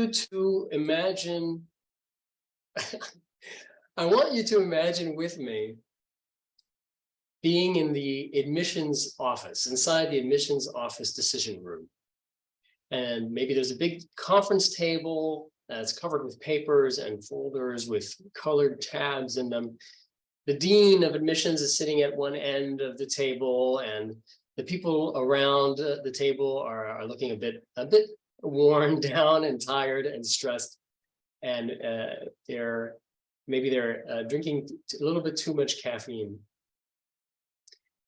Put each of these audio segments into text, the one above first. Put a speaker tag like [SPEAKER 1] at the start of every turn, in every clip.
[SPEAKER 1] you to imagine, I want you to imagine with me being in the admissions office, inside the admissions office decision room. And maybe there's a big conference table that's covered with papers and folders with colored tabs in them. The dean of admissions is sitting at one end of the table, and the people around the table are looking a bit worn down and tired and stressed, and they're drinking a little bit too much caffeine,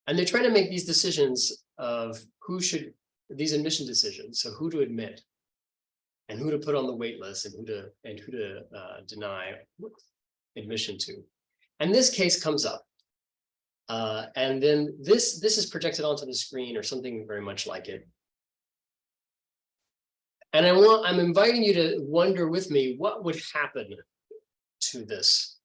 [SPEAKER 1] and they're trying to make these decisions of these admission decisions, so who to admit and who to put on the wait list and who to deny admission to. And this case comes up, and then this is projected onto the screen or something very much like it. And I'm inviting you to wonder with me what would happen to this.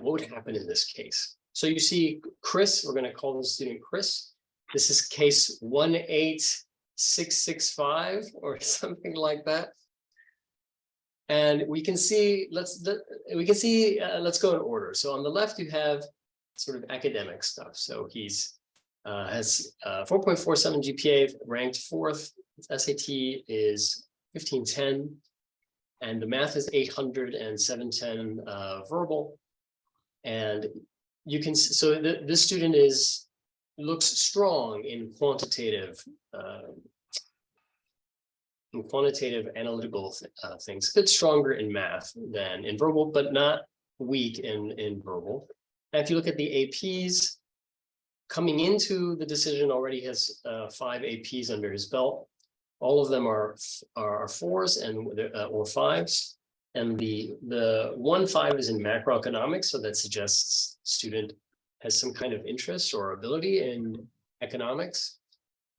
[SPEAKER 1] What would happen in this case? So you see Chris, we're going to call the student Chris. This is case 18665 or something like that. And we can see, let's go in order. So on the left, you have sort of academic stuff. So he's has 4.47 GPA, ranked 4th. SAT is 1510, and the math is 800 and 710 verbal. And you can, so this student looks strong in quantitative analytical things, a bit stronger in math than in verbal, but not weak in verbal. And if you look at the APs, coming into the decision already has 5 APs under his belt. All of them are 4s and or 5s. And the 1-5 is in macroeconomics, so that suggests student has some kind of interest or ability in economics.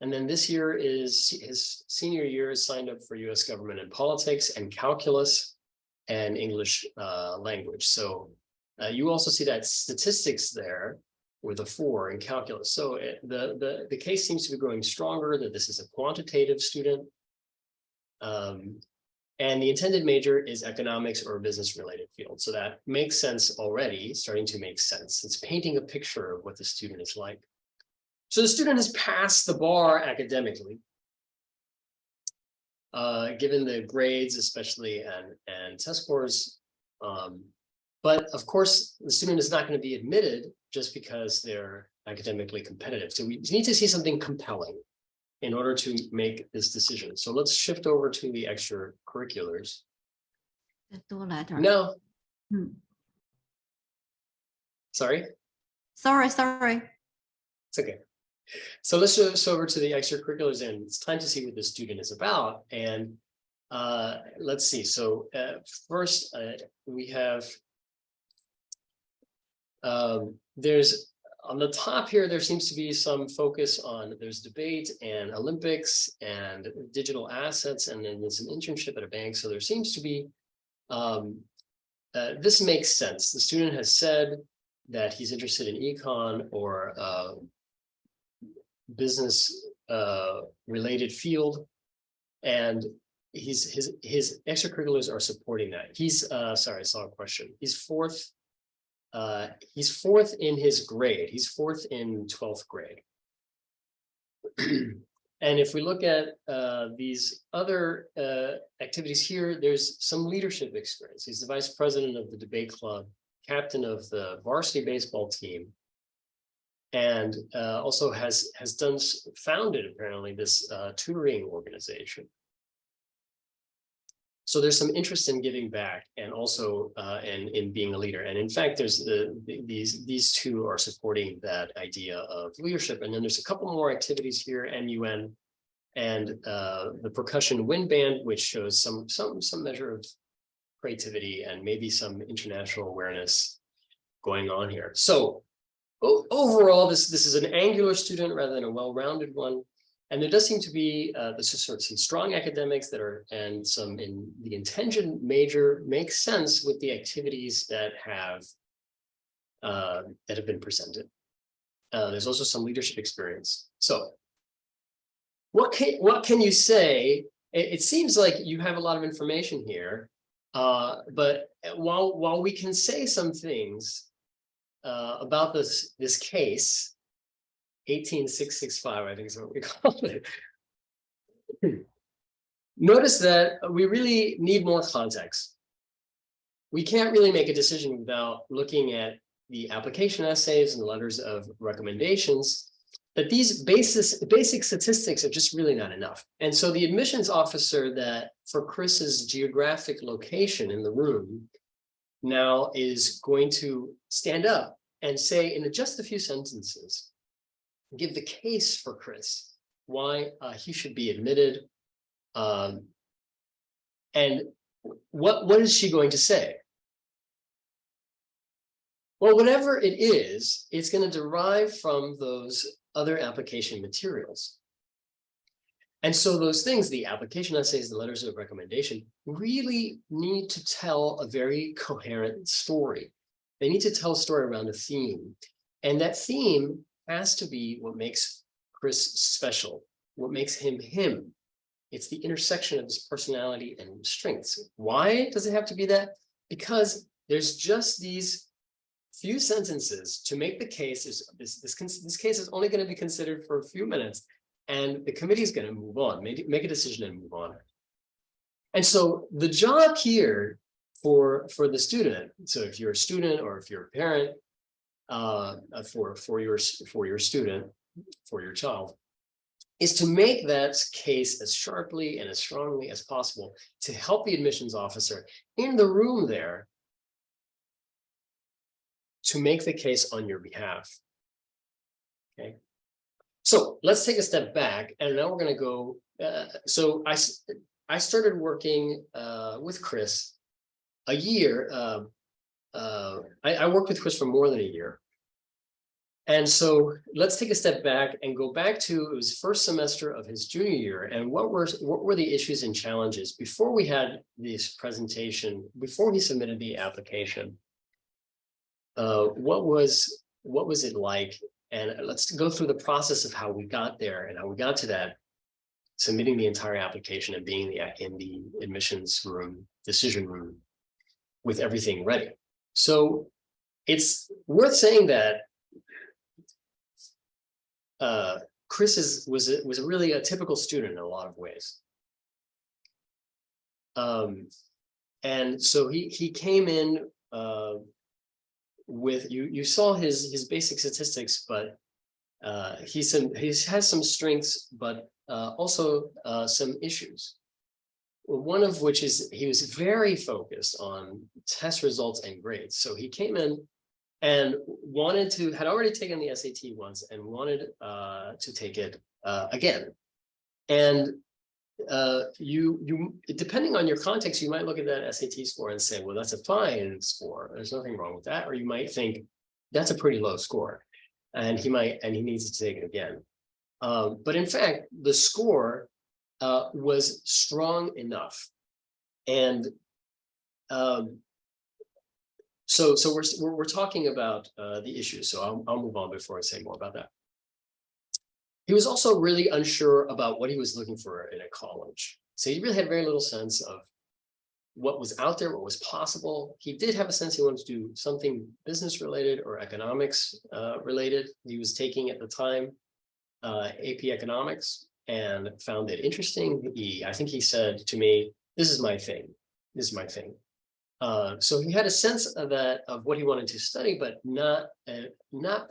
[SPEAKER 1] And then this year is his senior year, is signed up for US government and politics and calculus and English language. So you also see that statistics there with a 4 in calculus. So the case seems to be growing stronger, that this is a quantitative student. And the intended major is economics or business related field. So that makes sense already, starting to make sense. It's painting a picture of what the student is like. So the student has passed the bar academically, given the grades, especially, and test scores. But of course, the student is not going to be admitted just because they're academically competitive. So we need to see something compelling in order to make this decision. So let's shift over to the extracurriculars. No. Sorry? Sorry. It's okay. So let's shift over to the extracurriculars, and it's time to see what the student is about. And let's see. So first, we have, there's, on the top here, there seems to be some focus on, there's debate and Olympics and digital assets, and then there's an internship at a bank. So there seems to be, this makes sense. The student has said that he's interested in econ or business related field, and his extracurriculars are supporting that. He's, sorry, I saw a question. He's fourth in his grade. He's 4th in 12th grade. And if we look at these other activities here, there's some leadership experience. He's the vice president of the debate club, captain of the varsity baseball team, and also has founded apparently this tutoring organization. So there's some interest in giving back, and also in being a leader. And in fact, there's these two are supporting that idea of leadership. And then there's a couple more activities here, NUN, and the percussion wind band, which shows some measure of creativity and maybe some international awareness going on here. So overall, this is an angular student rather than a well-rounded one. And there does seem to be some strong academics that are, and some in the intended major makes sense with the activities that have been presented. There's also some leadership experience. So what can you say it seems like you have a lot of information here, but while we can say some things about this case, 18665, I think is what we call it. Notice that we really need more context. We can't really make a decision without looking at the application essays and the letters of recommendations, that these basic statistics are just really not enough. And so the admissions officer that for Chris's geographic location in the room now is going to stand up and say in just a few sentences, give the case for Chris, why he should be admitted. And what is she going to say? Well, whatever it is, it's going to derive from those other application materials. And so those things, the application essays, the letters of recommendation, really need to tell a very coherent story. They need to tell a story around a theme. And that theme has to be what makes Chris special, what makes him him. It's the intersection of his personality and strengths. Why does it have to be that? Because there's just these few sentences to make the case. This case is only going to be considered for a few minutes, and the committee is going to move on, make a decision and move on. And so the job here for the student, so if you're a student or if you're a parent, for your student, for your child, is to make that case as sharply and as strongly as possible to help the admissions officer in the room there to make the case on your behalf. Okay, so let's take a step back, and now we're going to go. So I started working with Chris a year. I worked with Chris for more than a year. And so let's take a step back and go back to, it was first semester of his junior year, and what were the issues and challenges before we had this presentation, before he submitted the application. What was it like? And let's go through the process of how we got there and how we got to that, submitting the entire application and being in the admissions room, decision room, with everything ready. So it's worth saying that Chris was really a typical student in a lot of ways. And so he came in with, you saw his basic statistics, but he has some strengths, but also some issues. One of which is he was very focused on test results and grades. So he came in and had already taken the SAT once and wanted to take it again. And depending on your context, you might look at that SAT score and say, well, that's a fine score. There's nothing wrong with that. Or you might think that's a pretty low score, and he needs to take it again. But in fact, the score was strong enough. And so we're talking about the issues. So I'll move on before I say more about that. He was also really unsure about what he was looking for in a college. So he really had very little sense of what was out there, what was possible. He did have a sense he wanted to do something business related or economics related. He was taking at the time AP economics and found it interesting. I think he said to me, "This is my thing. This is my thing." So he had a sense of what he wanted to study, but not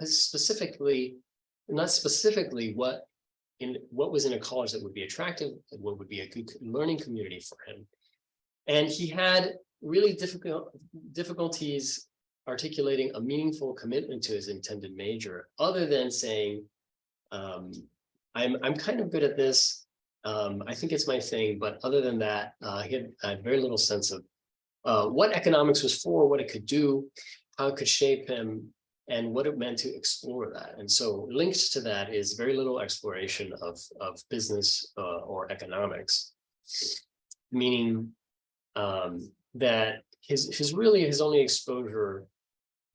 [SPEAKER 1] specifically what was in a college that would be attractive, and what would be a good learning community for him. And he had really difficulties articulating a meaningful commitment to his intended major, other than saying, I'm kind of good at this. I think it's my thing, but other than that, he had very little sense of what economics was for, what it could do, how it could shape him, and what it meant to explore that. And so linked to that is very little exploration of business or economics, meaning that his only exposure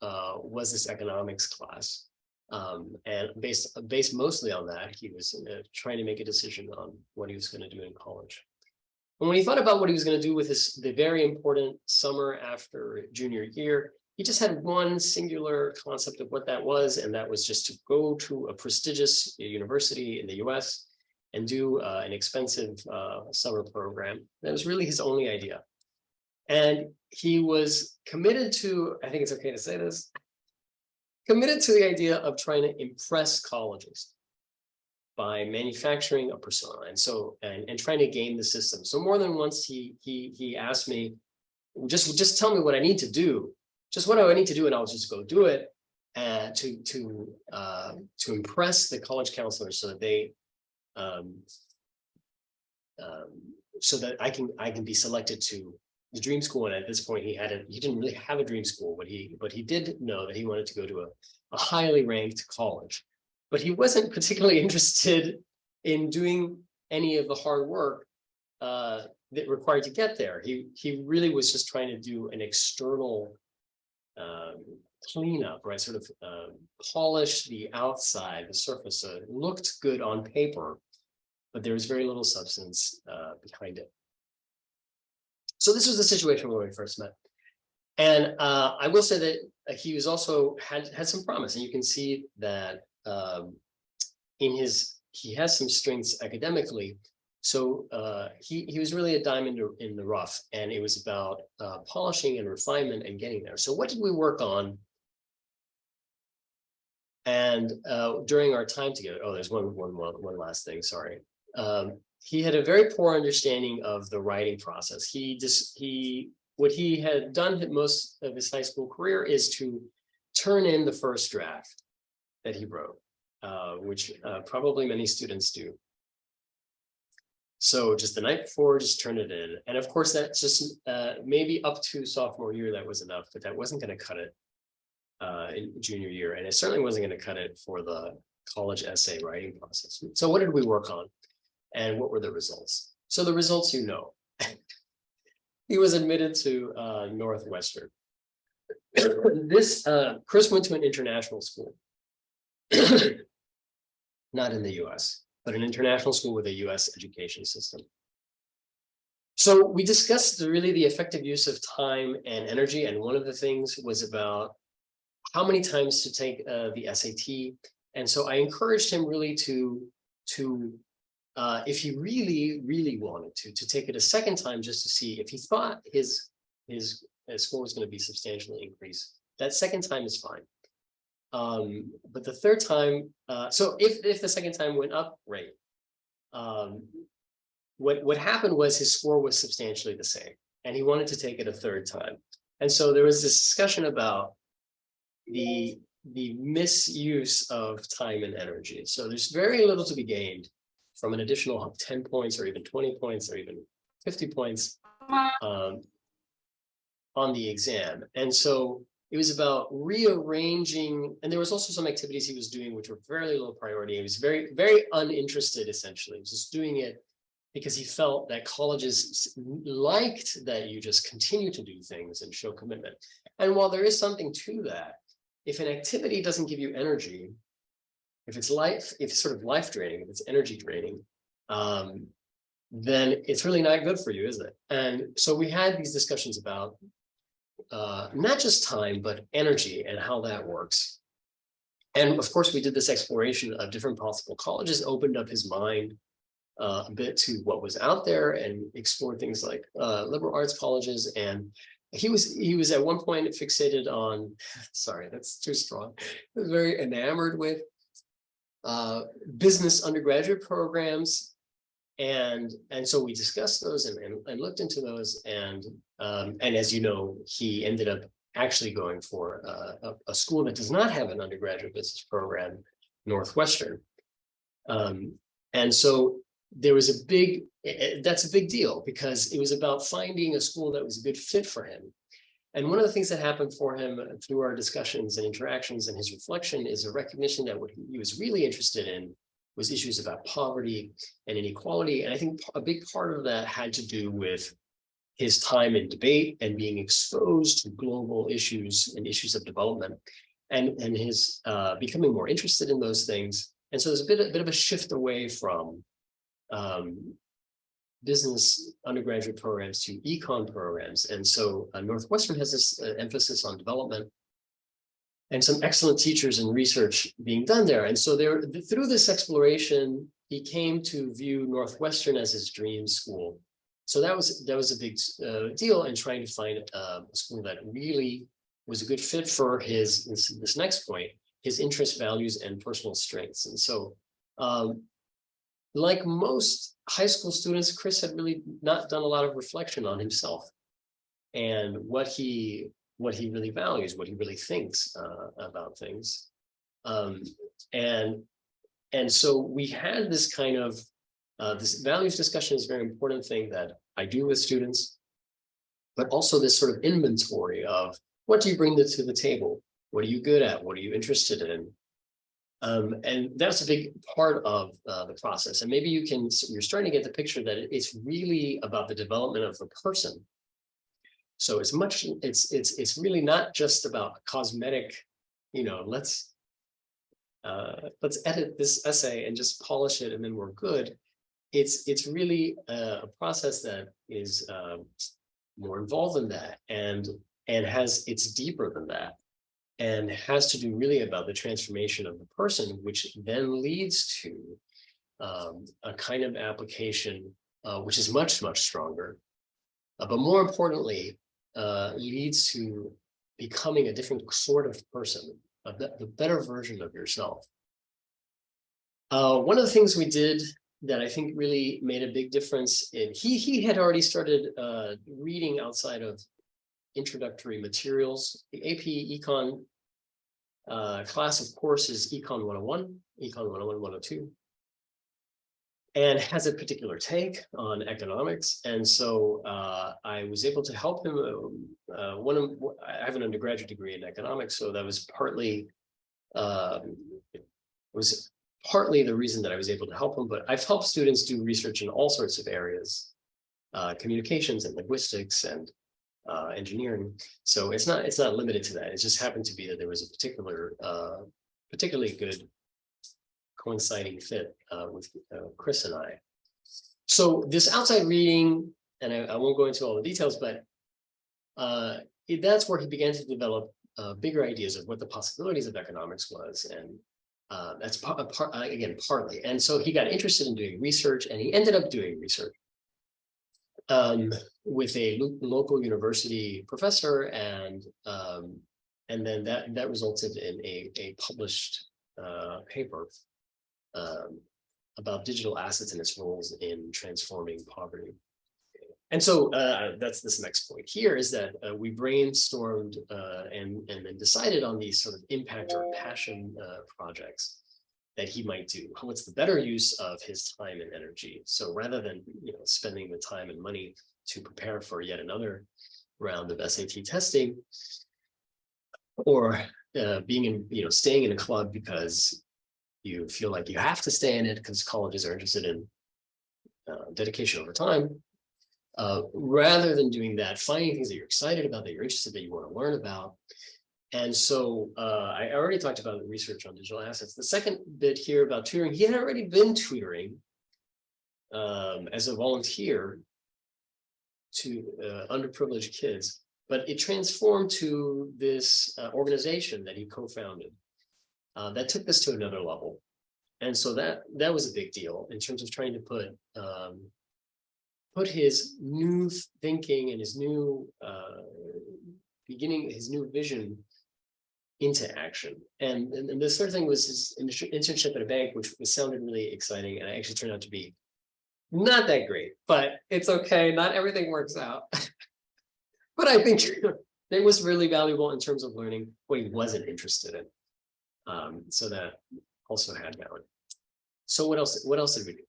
[SPEAKER 1] was this economics class. And based mostly on that, he was trying to make a decision on what he was going to do in college. And when he thought about what he was going to do with the very important summer after junior year, he just had one singular concept of what that was, and that was just to go to a prestigious university in the US and do an expensive summer program. That was really his only idea. And he was committed to, I think it's okay to say this, committed to the idea of trying to impress colleges by manufacturing a persona and trying to game the system. So more than once he asked me, just tell me what I need to do. Just what do I need to do, and I'll just go do it, to impress the college counselors so that they so that I can be selected to the dream school. And at this point, he didn't really have a dream school, but he did know that he wanted to go to a highly ranked college. But he wasn't particularly interested in doing any of the hard work that required to get there. He really was just trying to do an external cleanup, right? Sort of polish the outside, the surface. So it looked good on paper, but there was very little substance behind it. So this was the situation when we first met. And I will say that he was also had some promise, and you can see that he has some strengths academically. So he was really a diamond in the rough, and it was about polishing and refinement and getting there. So what did we work on? And during our time together, there's one last thing, sorry. He had a very poor understanding of the writing process. What he had done most of his high school career is to turn in the first draft that he wrote, which probably many students do. So just the night before, just turn it in. And of course, that's just maybe up to sophomore year, that was enough, but that wasn't going to cut it in junior year. And it certainly wasn't going to cut it for the college essay writing process. So what did we work on? And what were the results? So the results, you know. He was admitted to Northwestern. Chris went to an international school. Not in the US, but an international school with a US education system. So we discussed really the effective use of time and energy. And one of the things was about how many times to take the SAT. And so I encouraged him really to if he really, really wanted to take it a second time, just to see if he thought his score was going to be substantially increased. That second time is fine. But the third time, so if the second time went up, great. What happened was his score was substantially the same, and he wanted to take it a third time. And so there was this discussion about the misuse of time and energy. So there's very little to be gained from an additional 10 points or even 20 points or even 50 points on the exam. And so it was about rearranging, and there was also some activities he was doing which were very low priority. He was very, very uninterested, essentially. He was just doing it because he felt that colleges liked that you just continue to do things and show commitment. And while there is something to that, if an activity doesn't give you energy, if it's sort of life draining, if it's energy draining, then it's really not good for you, is it? And so we had these discussions about not just time, but energy and how that works. And of course, we did this exploration of different possible colleges, opened up his mind a bit to what was out there, and explored things like liberal arts colleges. And he was at one point fixated on, sorry, that's too strong. He was very enamored with business undergraduate programs. And so we discussed those and looked into those. And as you know, he ended up actually going for a school that does not have an undergraduate business program, Northwestern. And so there was that's a big deal, because it was about finding a school that was a good fit for him. And one of the things that happened for him through our discussions and interactions and his reflection is a recognition that what he was really interested in was issues about poverty and inequality. And I think a big part of that had to do with his time in debate and being exposed to global issues and issues of development, and his becoming more interested in those things. And so there's a bit of a shift away from business undergraduate programs to econ programs. And so Northwestern has this emphasis on development and some excellent teachers and research being done there. And so through this exploration, he came to view Northwestern as his dream school. So that was a big deal in trying to find a school that really was a good fit for this next point, his interests, values, and personal strengths. And so like most high school students, Chris had really not done a lot of reflection on himself and what he really values, what he really thinks about things. And so we had this kind of, this values discussion is a very important thing that I do with students, but also this sort of inventory of what do you bring to the table? What are you good at? What are you interested in? And that's a big part of the process. And maybe you're starting to get the picture that it's really about the development of the person. So it's really not just about cosmetic, let's edit this essay and just polish it and then we're good. It's really a process that is more involved than that and it's deeper than that and has to do really about the transformation of the person, which then leads to a kind of application which is much, much stronger, but more importantly, leads to becoming a different sort of person, the better version of yourself. One of the things we did that I think really made a big difference he had already started reading outside of introductory materials. The AP Econ class, of course, is Econ 101, Econ 101, 102, and has a particular take on economics. And so I was able to help him. I have an undergraduate degree in economics, so that was partly the reason that I was able to help him. But I've helped students do research in all sorts of areas, communications and linguistics and engineering. So it's not limited to that. It just happened to be that there was a particularly good coinciding fit with Chris and I. So this outside reading, and I won't go into all the details, but that's where he began to develop bigger ideas of what the possibilities of economics was, and that's partly. And so he got interested in doing research, and he ended up doing research with a local university professor, and then that resulted in a published paper about digital assets and its roles in transforming poverty. And so that's this next point here is that we brainstormed and then decided on these sort of impact or passion projects that he might do. What's the better use of his time and energy? So rather than spending the time and money to prepare for yet another round of SAT testing, or staying in a club because you feel like you have to stay in it because colleges are interested in dedication over time. Rather than doing that, finding things that you're excited about, that you're interested, that you want to learn about. And so I already talked about the research on digital assets. The second bit here about tutoring, he had already been tutoring as a volunteer to underprivileged kids, but it transformed to this organization that he co-founded that took this to another level. And so that was a big deal in terms of trying to put his new thinking and his new his new vision into action. And the third thing was his internship at a bank, which sounded really exciting, and it actually turned out to be not that great, but it's okay. Not everything works out. But I think it was really valuable in terms of learning what he wasn't interested in. So that also had value. So what else did we do?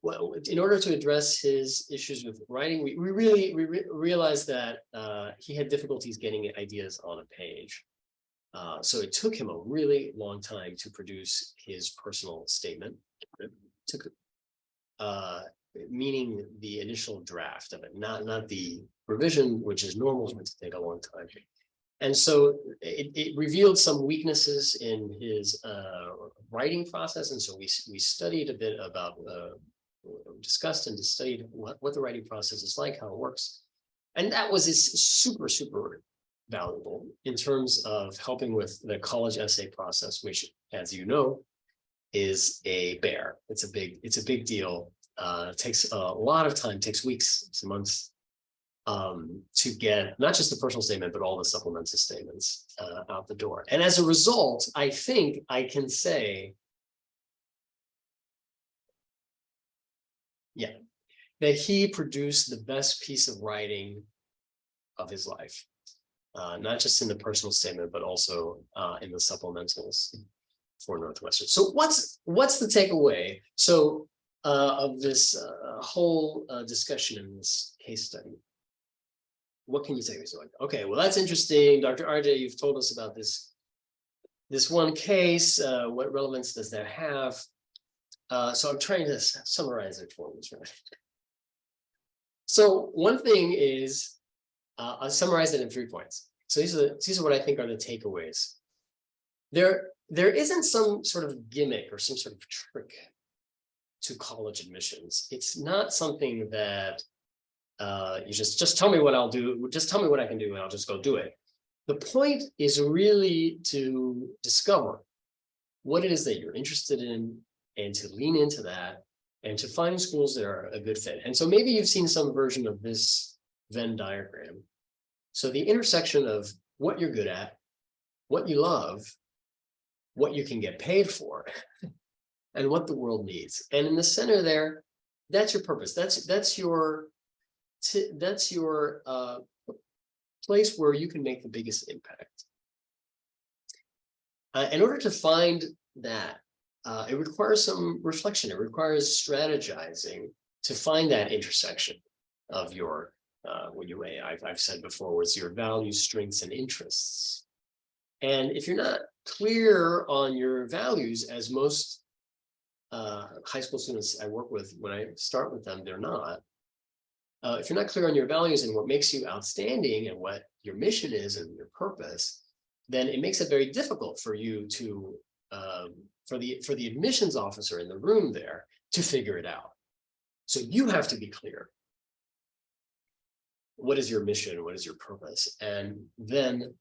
[SPEAKER 1] Well, in order to address his issues with writing, we really realized that he had difficulties getting ideas on a page. So it took him a really long time to produce his personal statement. It took, meaning the initial draft of it, not the revision, which is normal to take a long time. And so it revealed some weaknesses in his writing process. And so we studied a bit about discussed and studied what the writing process is like, how it works. And that was super, super valuable in terms of helping with the college essay process, which, as you know, is a bear. It's a big deal. It takes a lot of time, takes weeks, some months, to get not just the personal statement, but all the supplemental statements out the door. And as a result, I think I can say, that he produced the best piece of writing of his life, not just in the personal statement, but also in the supplementals for Northwestern. So what's the takeaway? So of this whole discussion in this case study, what can you take? So like, okay, well, that's interesting. Dr. RJ, you've told us about this one case. What relevance does that have? So I'm trying to summarize it for you. Right? So one thing is, I'll summarize it in 3 points. So these are what I think are the takeaways. There isn't some sort of gimmick or some sort of trick to college admissions. It's not something that you just tell me what I'll do, just tell me what I can do and I'll just go do it. The point is really to discover what it is that you're interested in and to lean into that and to find schools that are a good fit. And so maybe you've seen some version of this Venn diagram. So the intersection of what you're good at, what you love, what you can get paid for, and what the world needs. And in the center there, that's your purpose. That's your place where you can make the biggest impact. In order to find that, it requires some reflection. It requires strategizing to find that intersection of your, I've said before, was your values, strengths, and interests. And if you're not clear on your values, as most high school students I work with, when I start with them, they're not. If you're not clear on your values and what makes you outstanding and what your mission is and your purpose, then it makes it very difficult for you to, for the admissions officer in the room there to figure it out. So you have to be clear. What is your mission? What is your purpose? And then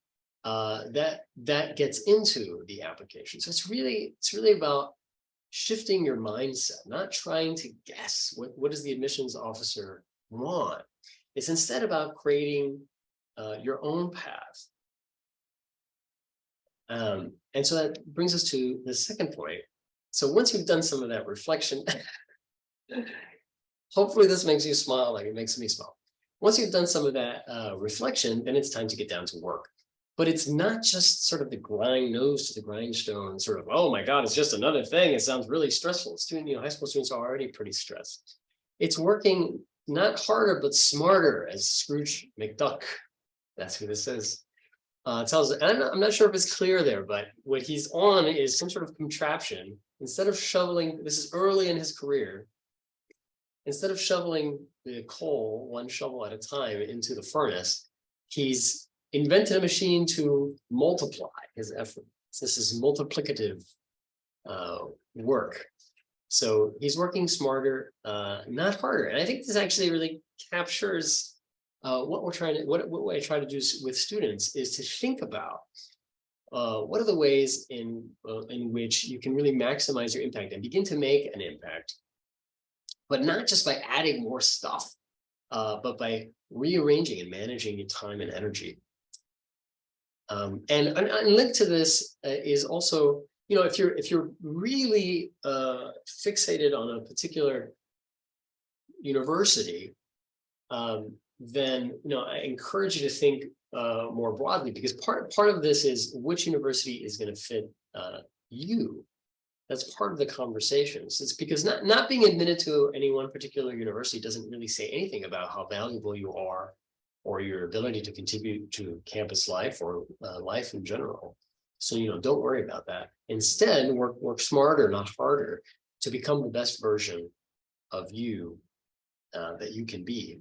[SPEAKER 1] that gets into the application. So it's really about shifting your mindset, not trying to guess what does the admissions officer want. It's instead about creating your own path. And so that brings us to the second point. So once you've done some of that reflection, hopefully this makes you smile like it makes me smile. Once you've done some of that reflection, then it's time to get down to work. But it's not just sort of the nose to the grindstone, sort of, oh my God, it's just another thing. It sounds really stressful. High school students are already pretty stressed. It's working not harder, but smarter, as Scrooge McDuck, that's who this is, tells us. And I'm not sure if it's clear there, but what he's on is some sort of contraption. Instead of shoveling, this is early in his career, instead of shoveling the coal one shovel at a time into the furnace, he's invented a machine to multiply his efforts. This is multiplicative work. So he's working smarter, not harder. And I think this actually really captures what I try to do with students is to think about what are the ways in which you can really maximize your impact and begin to make an impact, but not just by adding more stuff, but by rearranging and managing your time and energy. And linked to this is also, if you're really fixated on a particular university, then I encourage you to think more broadly, because part of this is which university is going to fit you. That's part of the conversations. It's because not being admitted to any one particular university doesn't really say anything about how valuable you are or your ability to contribute to campus life or life in general. So, don't worry about that. Instead, work smarter, not harder, to become the best version of you that you can be.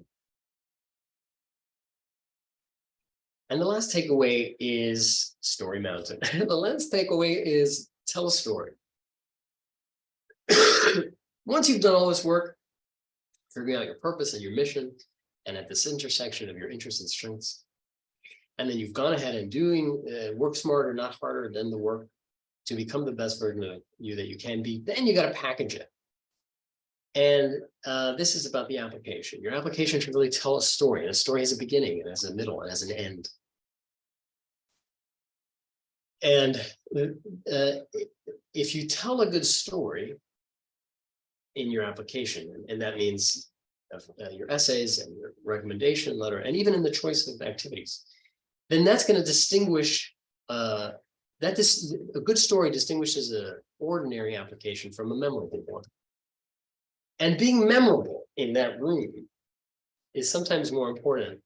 [SPEAKER 1] And the last takeaway is Story Mountain. The last takeaway is tell a story. Once you've done all this work, figuring out your purpose and your mission, and at this intersection of your interests and strengths. And then you've gone ahead and doing work smarter, not harder, than the work to become the best version of you that you can be. Then you got to package it. And this is about the application. Your application should really tell a story, and a story has a beginning and has a middle and has an end. And if you tell a good story in your application, and that means your essays and your recommendation letter, and even in the choice of activities, then that's going to distinguish, a good story distinguishes an ordinary application from a memorable one. And being memorable in that room is sometimes more important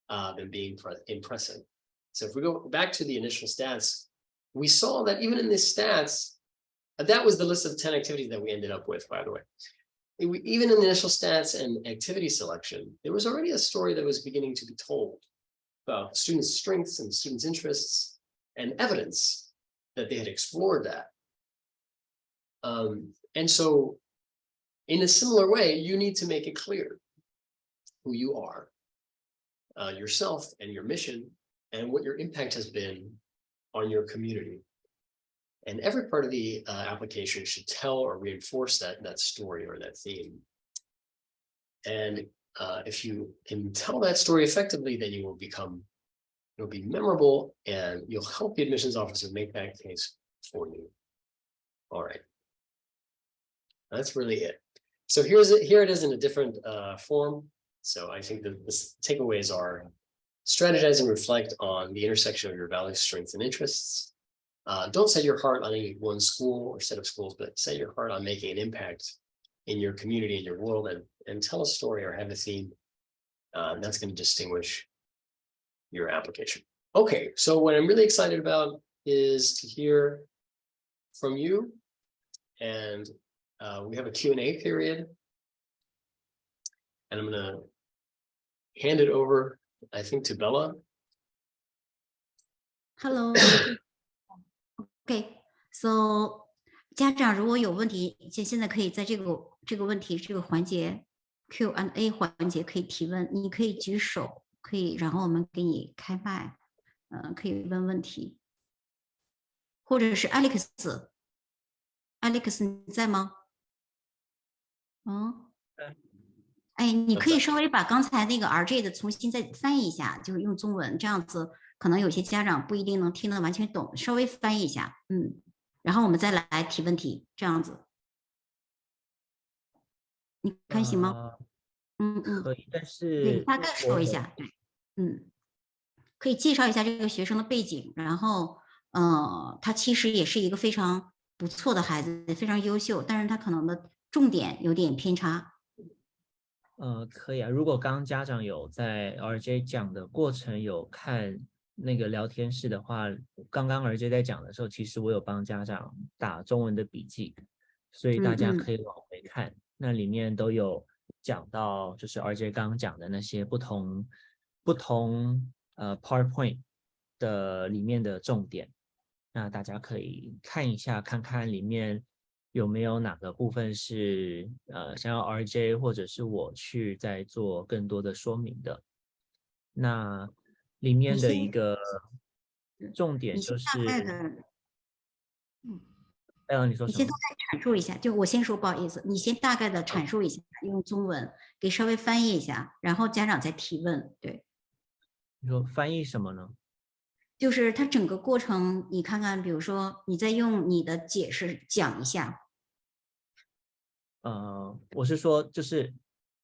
[SPEAKER 1] than being impressive. So if we go back to the initial stats, we saw that even in the stats, that was the list of 10 activities that we ended up with, by the way. Even in the initial stats and activity selection, there was already a story that was beginning to be told about students' strengths and students' interests and evidence that they had explored that. And so in a similar way, you need to make it clear who you are, yourself and your mission, and what your impact has been on your community. And every part of the application should tell or reinforce that story or that theme. And if you can tell that story effectively, then it'll be memorable, and you'll help the admissions officer make that case for you. All right. That's really it. So here it is in a different form. So I think that the takeaways are: strategize and reflect on the intersection of your values, strengths, and interests. Don't set your heart on any one school or set of schools, but set your heart on making an impact in your community, in your world, and tell a story or have a theme. That's going to distinguish your application. Okay, so what I'm really excited about is to hear from you. And we have a Q&A period. And I'm going to hand it over, I think, to Bella.
[SPEAKER 2] Hello. Okay, so 家长如果有问题，现在可以在这个问题这个环节 Q&A 环节可以提问，你可以举手，可以，然后我们给你开麦，可以问问题，或者是 Alex 你在吗？哎，你可以稍微把刚才那个 RJ 的重新再翻译一下，就是用中文，这样子可能有些家长不一定能听得完全懂，稍微翻译一下，然后我们再来提问题，这样子，你看行吗？
[SPEAKER 3] 可以，但是
[SPEAKER 2] 对，大概说一下，对，可以介绍一下这个学生的背景，然后，他其实也是一个非常不错的孩子，非常优秀，但是他可能的重点有点偏差。
[SPEAKER 3] 可以啊。如果刚刚家长有在 RJ 讲的过程有看那个聊天室的话，刚刚 RJ 在讲的时候，其实我有帮家长打中文的笔记，所以大家可以往回看，那里面都有讲到，就是 RJ 刚刚讲的那些不同PowerPoint 的里面的重点，那大家可以看一下，看看里面有没有哪个部分是想要 RJ 或者是我去再做更多的说明的。那里面的一个重点就是，你说什么？
[SPEAKER 2] 你先大概阐述一下，就我先说，不好意思，你先大概的阐述一下，用中文给稍微翻译一下，然后家长再提问。对，
[SPEAKER 3] 你说翻译什么呢？
[SPEAKER 2] 就是它整个过程，你看看，比如说你再用你的解释讲一下。
[SPEAKER 3] 我是说，就是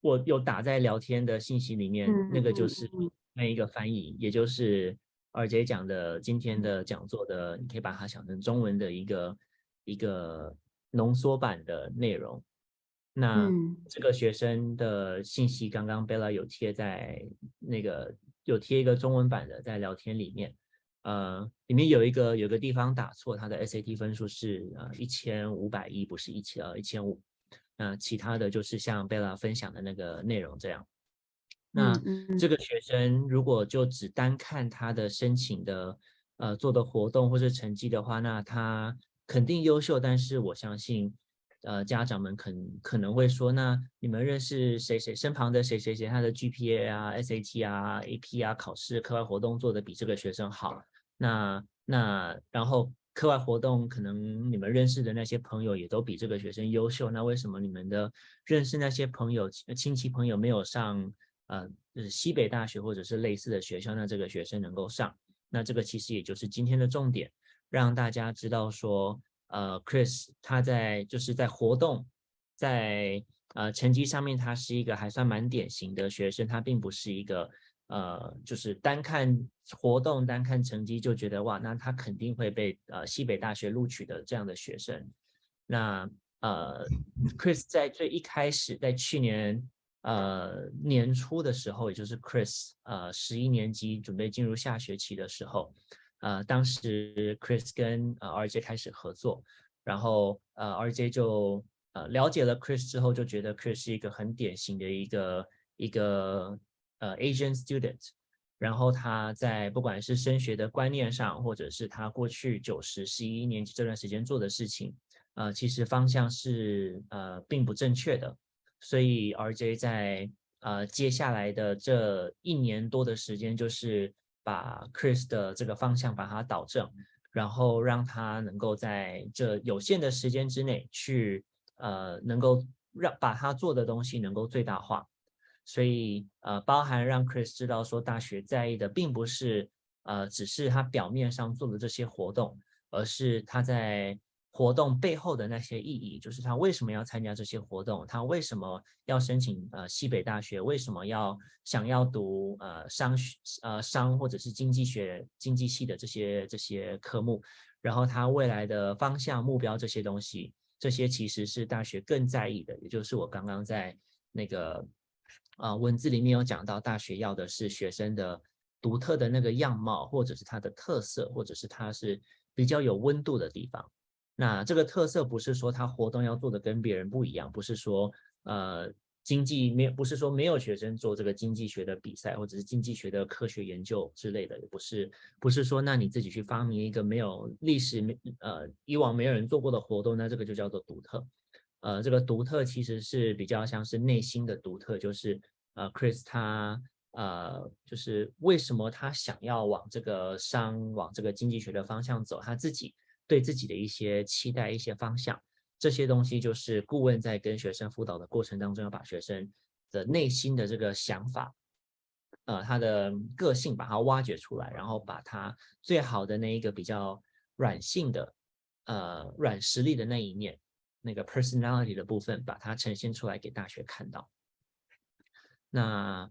[SPEAKER 3] 我有打在聊天的信息里面，那个就是那一个翻译，也就是RJ讲的今天的讲座的，你可以把它想成中文的一个浓缩版的内容。那这个学生的信息，刚刚 Bella 有贴在那个有贴一个中文版的在聊天里面，里面有个地方打错，他的 SAT 分数是1510，不是1500。那其他的就是像贝拉分享的那个内容这样。那这个学生如果就只单看他的申请的做的活动或是成绩的话，那他肯定优秀，但是我相信家长们可能会说，那你们认识谁谁身旁的谁谁谁，他的 GPA 啊、SAT 啊、AP 啊考试课外活动做的比这个学生好，然后课外活动可能你们认识的那些朋友也都比这个学生优秀，那为什么你们的认识那些朋友亲戚朋友没有上就是西北大学或者是类似的学校，那这个学生能够上？那这个其实也就是今天的重点，让大家知道说Chris 他就是在活动在成绩上面他是一个还算蛮典型的学生，他并不是一个就是单看活动单看成绩就觉得哇那他肯定会被西北大学录取的这样的学生。那Chris 在最一开始在去年年初的时候，也就是 Chris 11年级准备进入下学期的时候，当时 Chris 跟RJ 开始合作，然后RJ 就了解了 Chris 之后，就觉得 Chris 是一个很典型的一个Asian student， 然后他在不管是升学的观念上，或者是他过去90、11年级这段时间做的事情，其实方向是并不正确的，所以 RJ 在接下来的这1年多的时间，就是把 Chris 的这个方向把它导正，然后让他能够在这有限的时间之内去能够把他做的东西能够最大化。所以包含让 Chris 知道说大学在意的并不是只是他表面上做的这些活动，而是他在活动背后的那些意义，就是他为什么要参加这些活动，他为什么要申请西北大学，为什么想要读商或者是经济系的这些科目，然后他未来的方向目标这些东西，这些其实是大学更在意的，也就是我刚刚在那个文字里面有讲到，大学要的是学生的独特的那个样貌，或者是他的特色，或者是他是比较有温度的地方。那这个特色不是说他活动要做的跟别人不一样，不是说不是说没有学生做这个经济学的比赛或者是经济学的科学研究之类的，也不是说那你自己去发明一个没有历史以往没有人做过的活动，那这个就叫做独特。这个独特其实是比较像是内心的独特，就是Chris 他就是为什么他想要往这个往这个经济学的方向走，他自己对自己的一些期待、一些方向，这些东西就是顾问在跟学生辅导的过程当中，要把学生的内心的这个想法，他的个性把它挖掘出来，然后把他最好的那一个比较软性的、软实力的那一面，那个 personality 的部分，把它呈现出来给大学看到。那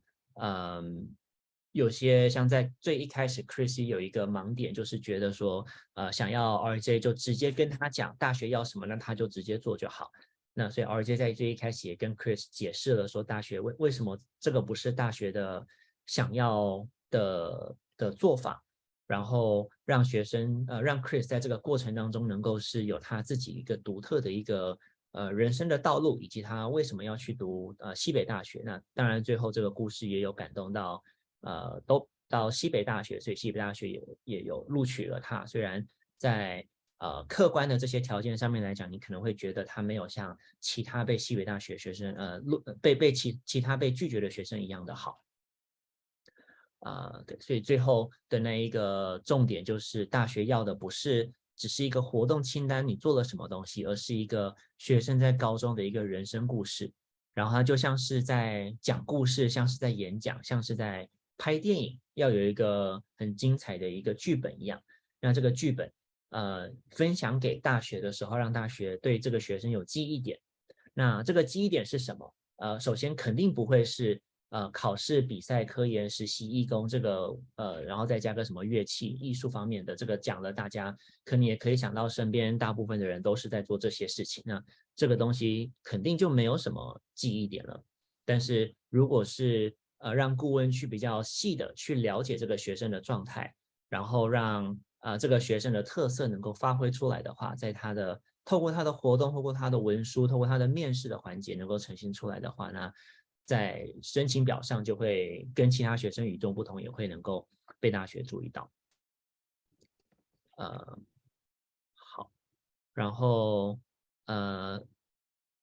[SPEAKER 3] 有些像在最一开始 Chris 有一个盲点，就是觉得说想要 RJ 就直接跟他讲大学要什么，那他就直接做就好。那所以 RJ 在最一开始也跟 Chris 解释了说大学为什么这个不是大学的想要的做法，然后让让 Chris 在这个过程当中能够是有他自己一个独特的一个人生的道路，以及他为什么要去读西北大学。那当然最后这个故事也有感动到都到西北大学，所以西北大学也有录取了他。虽然在客观的这些条件上面来讲，你可能会觉得他没有像其他被西北大学学生其他被拒绝的学生一样的好。对，所以最后的那一个重点就是大学要的不是只是一个活动清单，你做了什么东西，而是一个学生在高中的一个人生故事。然后他就像是在讲故事，像是在演讲，像是在拍电影，要有一个很精彩的一个剧本一样。那这个剧本分享给大学的时候，让大学对这个学生有记忆点。那这个记忆点是什么？首先肯定不会是考试、比赛、科研、实习、义工这个然后再加个什么乐器、艺术方面的，这个讲了，大家可能也可以想到身边大部分的人都是在做这些事情，那这个东西肯定就没有什么记忆点了。但是如果是让顾问去比较细的去了解这个学生的状态，然后让这个学生的特色能够发挥出来的话，在透过他的活动，透过他的文书，透过他的面试的环节能够呈现出来的话呢，在申请表上就会跟其他学生与众不同，也会能够被大学注意到。好，然后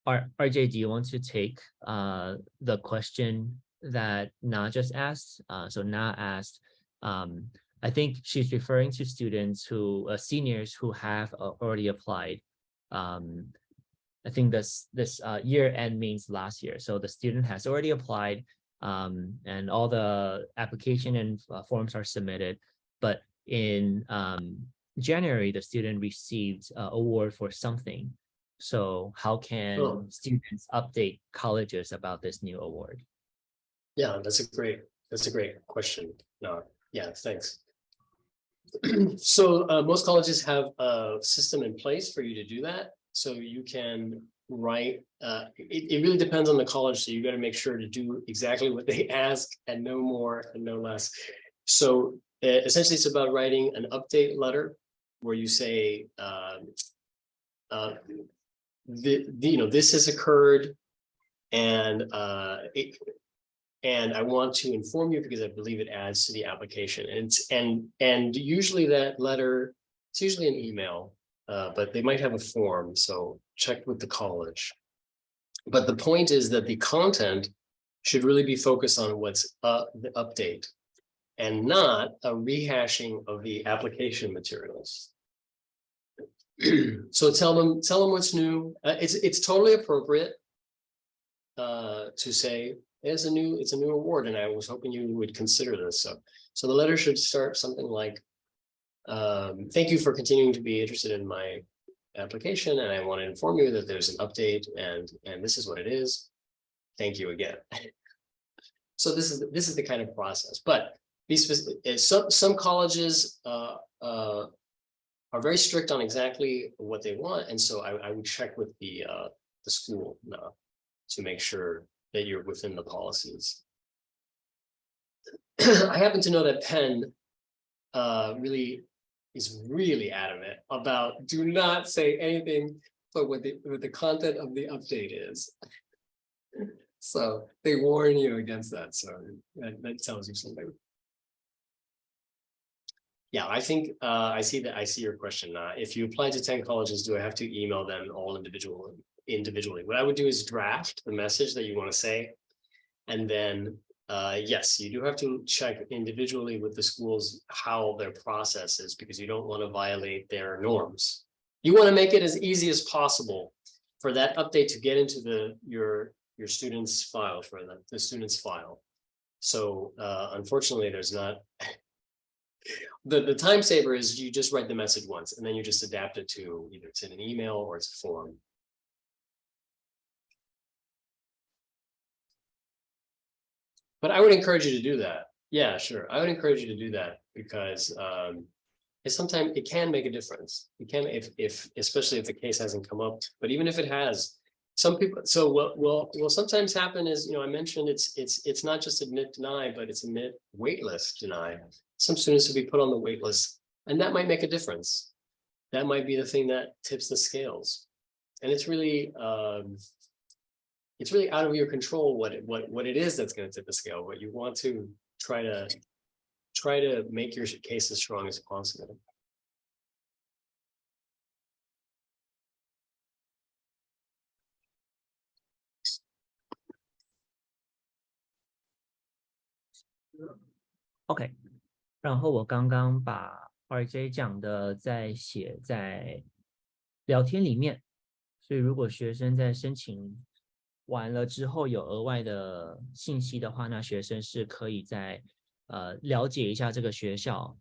[SPEAKER 3] RJ, do you want to take the question that Na just asked? So Na asked, I think she's referring to students who, seniors who have already applied. I think this year end means last year. So the student has already applied, and all the application and forms are submitted. But in January, the student received an award for something. So how can students update colleges about this new award?
[SPEAKER 1] Yeah, that's a great question. No, yeah, thanks. So most colleges have a system in place for you to do that. So you can write, it really depends on the college. So you got to make sure to do exactly what they ask and no more and no less. So essentially it's about writing an update letter where you say, this has occurred, and I want to inform you because I believe it adds to the application. And usually that letter, it's usually an email, but they might have a form. So check with the college. But the point is that the content should really be focused on what's the update, and not a rehashing of the application materials. So tell them what's new. It's totally appropriate to say it's a new award, and I was hoping you would consider this. So the letter should start something like, thank you for continuing to be interested in my application, and I want to inform you that there's an update, and this is what it is. Thank you again. So this is the kind of process. But some colleges are very strict on exactly what they want, and so I would check with the school to make sure that you're within the policies. I happen to know that Penn is really adamant about do not say anything but what the content of the update is. So they warn you against that. So that tells you something. Yeah, I think I see your question. If you apply to 10 colleges, do I have to email them all individually? What I would do is draft the message that you want to say. And then, yes, you do have to check individually with the schools how their process is, because you don't want to violate their norms. You want to make it as easy as possible for that update to get into your student's file, for the student's file. So unfortunately, there's not... The time saver is you just write the message once, and then you just adapt it to either it's in an email or it's a form. But I would encourage you to do that. Yeah, sure. I would encourage you to do that because sometimes it can make a difference. It can, if especially if the case hasn't come up. But even if it has, some people. So what will sometimes happen is, I mentioned it's not just admit deny, but it's admit waitlist deny. Some students will be put on the wait list, and that might make a difference. That might be the thing that tips the scales. And it's really out of your control what it is that's going to tip the scale. But you want to try to make your case as strong as possible.
[SPEAKER 3] OK。然后我刚刚把 RJ 讲的再写在聊天里面，所以如果学生在申请完了之后有额外的信息的话，那学生是可以在了解一下这个学校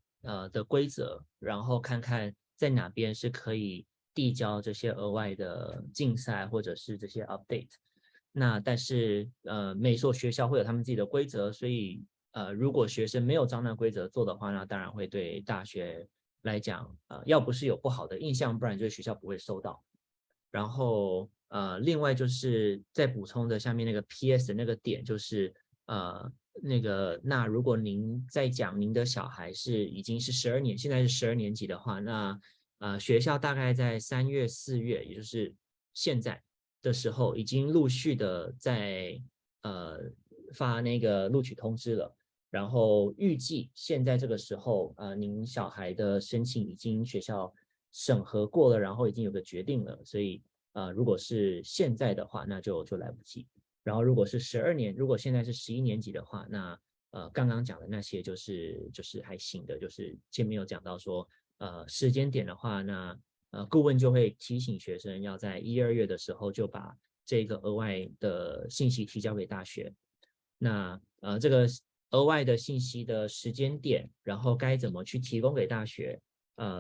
[SPEAKER 3] 的规则，然后看看在哪边是可以递交这些额外的竞赛或者是这些 update。那但是每所学校会有他们自己的规则，所以如果学生没有照那规则做的话，那当然会对大学来讲，要不是有不好的印象，不然这个学校不会收到。然后另外就是再补充的下面那个 PS 的那个点，就是那如果您在讲您的小孩已经是12年，现在是12年级的话，那学校大概在3月4月，也就是现在的时候，已经陆续的在发那个录取通知了。然后预计现在这个时候，您小孩的申请已经学校审核过了，然后已经有个决定了，所以如果是现在的话，那就来不及。然后如果是12年，如果现在是11年级的话，那刚刚讲的那些就是还行的，就是前面有讲到说，时间点的话，那顾问就会提醒学生要在1、2月的时候就把这个额外的信息提交给大学。那这个额外的信息的时间点，然后该怎么去提供给大学？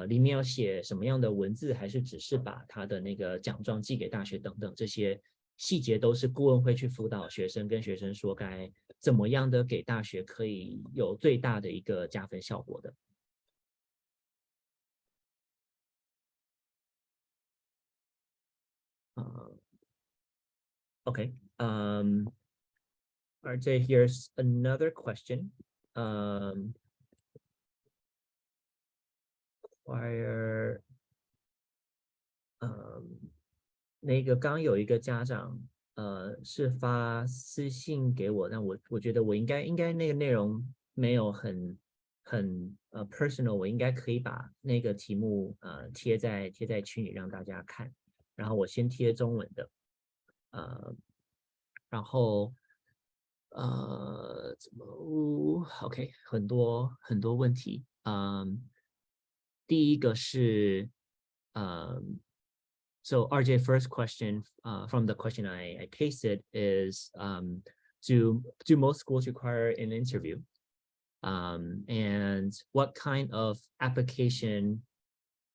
[SPEAKER 3] 里面要写什么样的文字，还是只是把他的那个奖状寄给大学等等，这些细节都是顾问会去辅导学生，跟学生说该怎么样的给大学可以有最大的一个加分效果的。Okay. RJ, here's another question.那个刚有一个家长是发私信给我，但我觉得我应该那个内容没有很personal， 我应该可以把那个题目贴在群里让大家看，然后我先贴中文的，然后OK 很多问题，第一个是So RJ, first question from the question I pasted is, do most schools require an interview? And what kind of application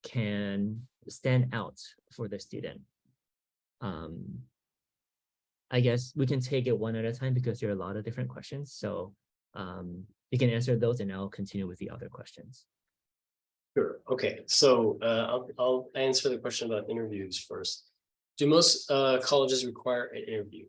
[SPEAKER 3] can stand out for the student? I guess we can take it one at a time because there are a lot of different questions. So you can answer those and I'll continue with the other questions.
[SPEAKER 1] Sure. Okay. So I'll answer the question about interviews first. Do most colleges require an interview?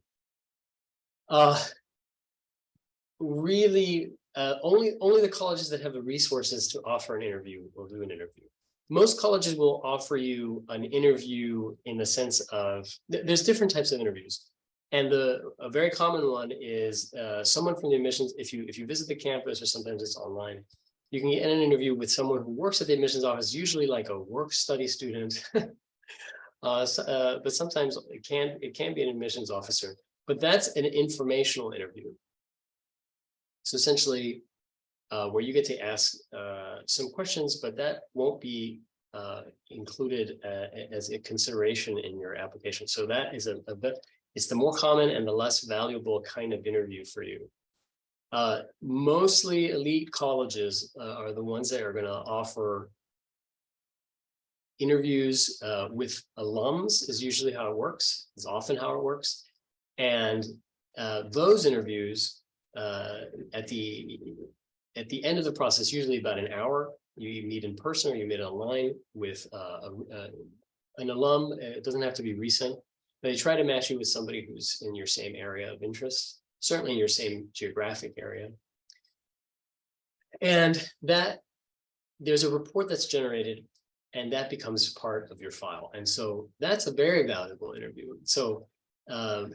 [SPEAKER 1] Really, only the colleges that have the resources to offer an interview will do an interview. Most colleges will offer you an interview in the sense of there's different types of interviews. And a very common one is someone from the admissions, if you visit the campus or sometimes it's online, you can get an interview with someone who works at the admissions office, usually like a work study student, but sometimes it can be an admissions officer, but that's an informational interview. So essentially where you get to ask some questions, but that won't be included as a consideration in your application. So that is it's the more common and the less valuable kind of interview for you. Mostly elite colleges are the ones that are going to offer interviews with alums is usually how it works, is often how it works. And those interviews at the end of the process, usually about an hour, you meet in person or you meet online with an alum. It doesn't have to be recent. They try to match you with somebody who's in your same area of interest, certainly in your same geographic area. And that there's a report that's generated and that becomes part of your file. And so that's a very valuable interview. So I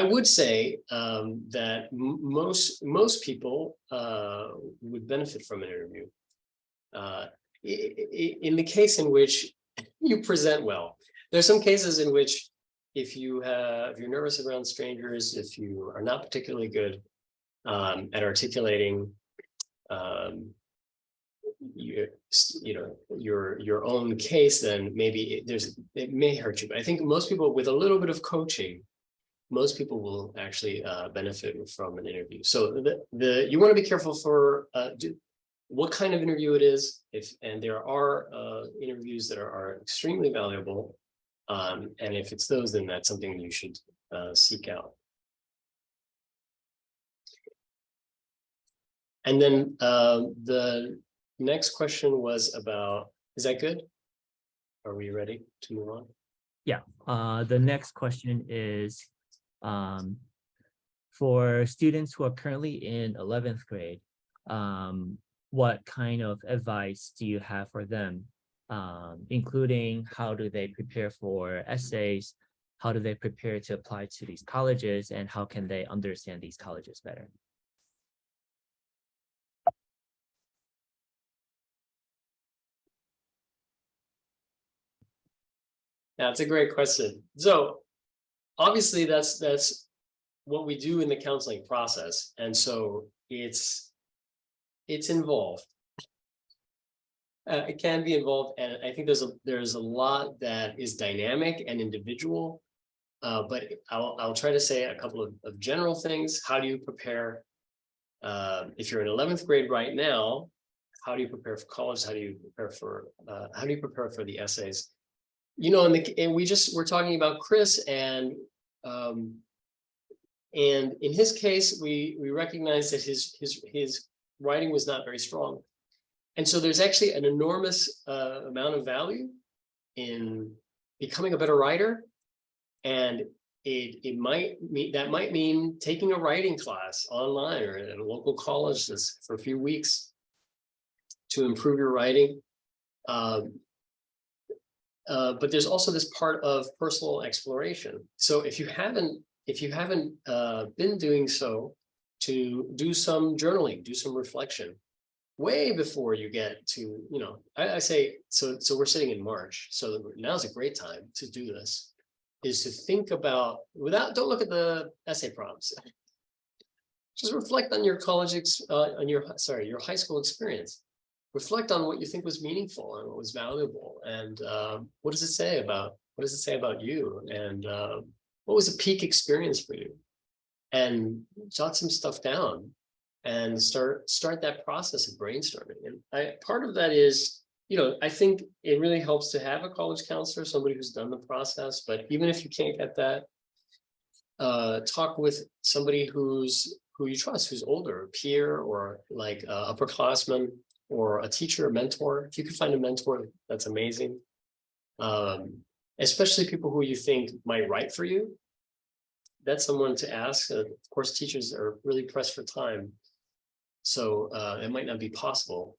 [SPEAKER 1] would say that most people would benefit from an interview. In the case in which you present well, there's some cases in which if you're nervous around strangers, if you are not particularly good at articulating your own case, then maybe it may hurt you. But I think most people with a little bit of coaching, most people will actually benefit from an interview. So you want to be careful for what kind of interview it is. And there are interviews that are extremely valuable. And if it's those, then that's something you should seek out. And then the next question was about, is that good? Are we ready to move on?
[SPEAKER 3] Yeah. The next question is, for students who are currently in 11th grade, what kind of advice do you have for them, including how do they prepare for essays, how do they prepare to apply to these colleges, and how can they understand these colleges better?
[SPEAKER 1] That's a great question. So obviously that's what we do in the counseling process. And so it's involved. It can be involved, and I think there's a lot that is dynamic and individual. But I'll try to say a couple of general things. How do you prepare? If you're in 11th grade right now, how do you prepare for college? How do you prepare for the essays? You know, and we're talking about Chris, and in his case, we recognize that his writing was not very strong. And so there's actually an enormous amount of value in becoming a better writer. And it might mean taking a writing class online or at a local college for a few weeks to improve your writing. But there's also this part of personal exploration. So if you haven't been doing so, to do some journaling, do some reflection way before you get to, you know, I say, so we're sitting in March. So now's a great time to do this, is to think about, don't look at the essay prompts. Just reflect on your your high school experience. Reflect on what you think was meaningful and what was valuable, and what does it say about you, and what was a peak experience for you, and jot some stuff down, and start that process of brainstorming. And part of that is, you know, I think it really helps to have a college counselor, somebody who's done the process. But even if you can't get that, talk with somebody who you trust, who's older, a peer, or like upperclassman, or a teacher, a mentor. If you could find a mentor, that's amazing. Especially people who you think might write for you. That's someone to ask. Of course, teachers are really pressed for time, so it might not be possible.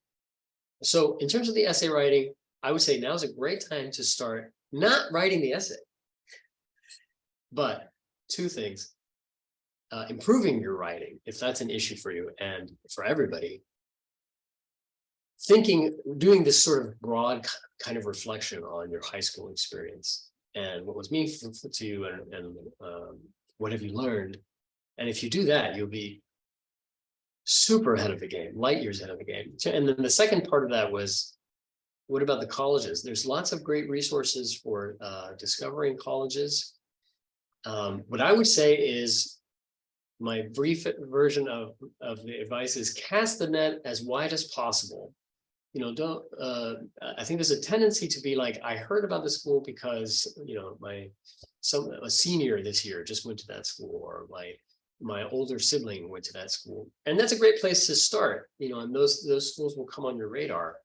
[SPEAKER 1] So in terms of the essay writing, I would say now's a great time to start not writing the essay, but two things: improving your writing, if that's an issue for you and for everybody. Doing this sort of broad kind of reflection on your high school experience and what was meaningful to you, and what have you learned. And if you do that, you'll be super ahead of the game, light years ahead of the game. And then the second part of that was, what about the colleges? There's lots of great resources for discovering colleges. What I would say is, my brief version of the advice is, cast the net as wide as possible. You know, I think there's a tendency to be like, I heard about the school because, you know, a senior this year just went to that school, or my older sibling went to that school. And that's a great place to start, you know, and those schools will come on your radar.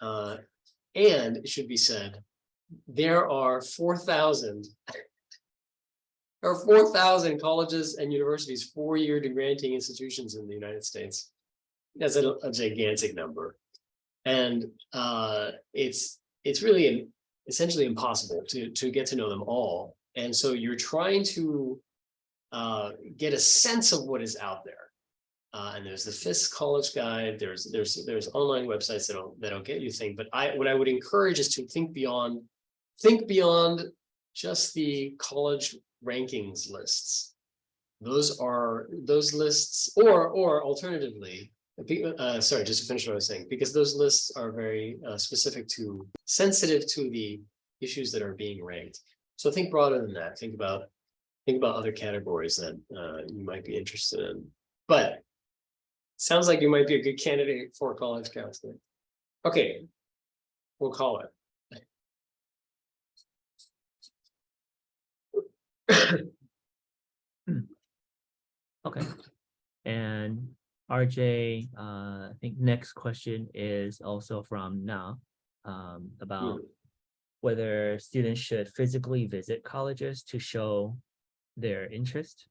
[SPEAKER 1] And it should be said, there are 4,000 colleges and universities, 4-year granting institutions in the United States. That's a gigantic number. And it's really essentially impossible to get to know them all. And so you're trying to get a sense of what is out there. And there's the FISC College Guide. There's online websites that'll get you think. But what I would encourage is to think beyond just the college rankings lists. Those lists, or alternatively, sorry, just to finish what I was saying, because those lists are very sensitive to the issues that are being ranked. So think broader than that. Think about other categories that you might be interested in. But sounds like you might be a good candidate for college counseling. Okay, we'll call it.
[SPEAKER 3] Okay. And RJ, I think next question is also from Na, about whether students should physically visit colleges to show their interest,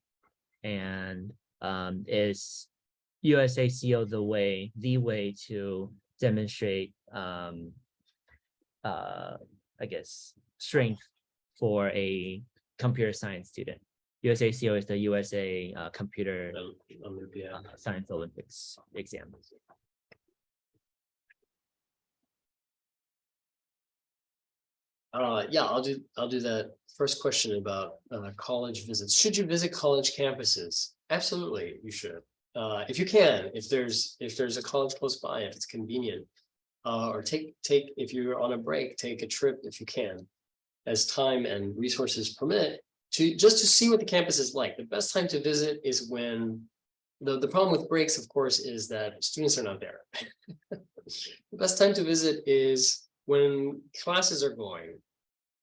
[SPEAKER 3] and is USACO the way to demonstrate I guess strength for a computer science student. USACO is the USA Computer Science Olympics exam.
[SPEAKER 1] Yeah, I'll do that first question about college visits. Should you visit college campuses? Absolutely, you should. If you can, if there's a college close by, if it's convenient, or take if you're on a break, take a trip if you can, as time and resources permit, just to see what the campus is like. The best time to visit is when the problem with breaks, of course, is that students are not there. The best time to visit is when classes are going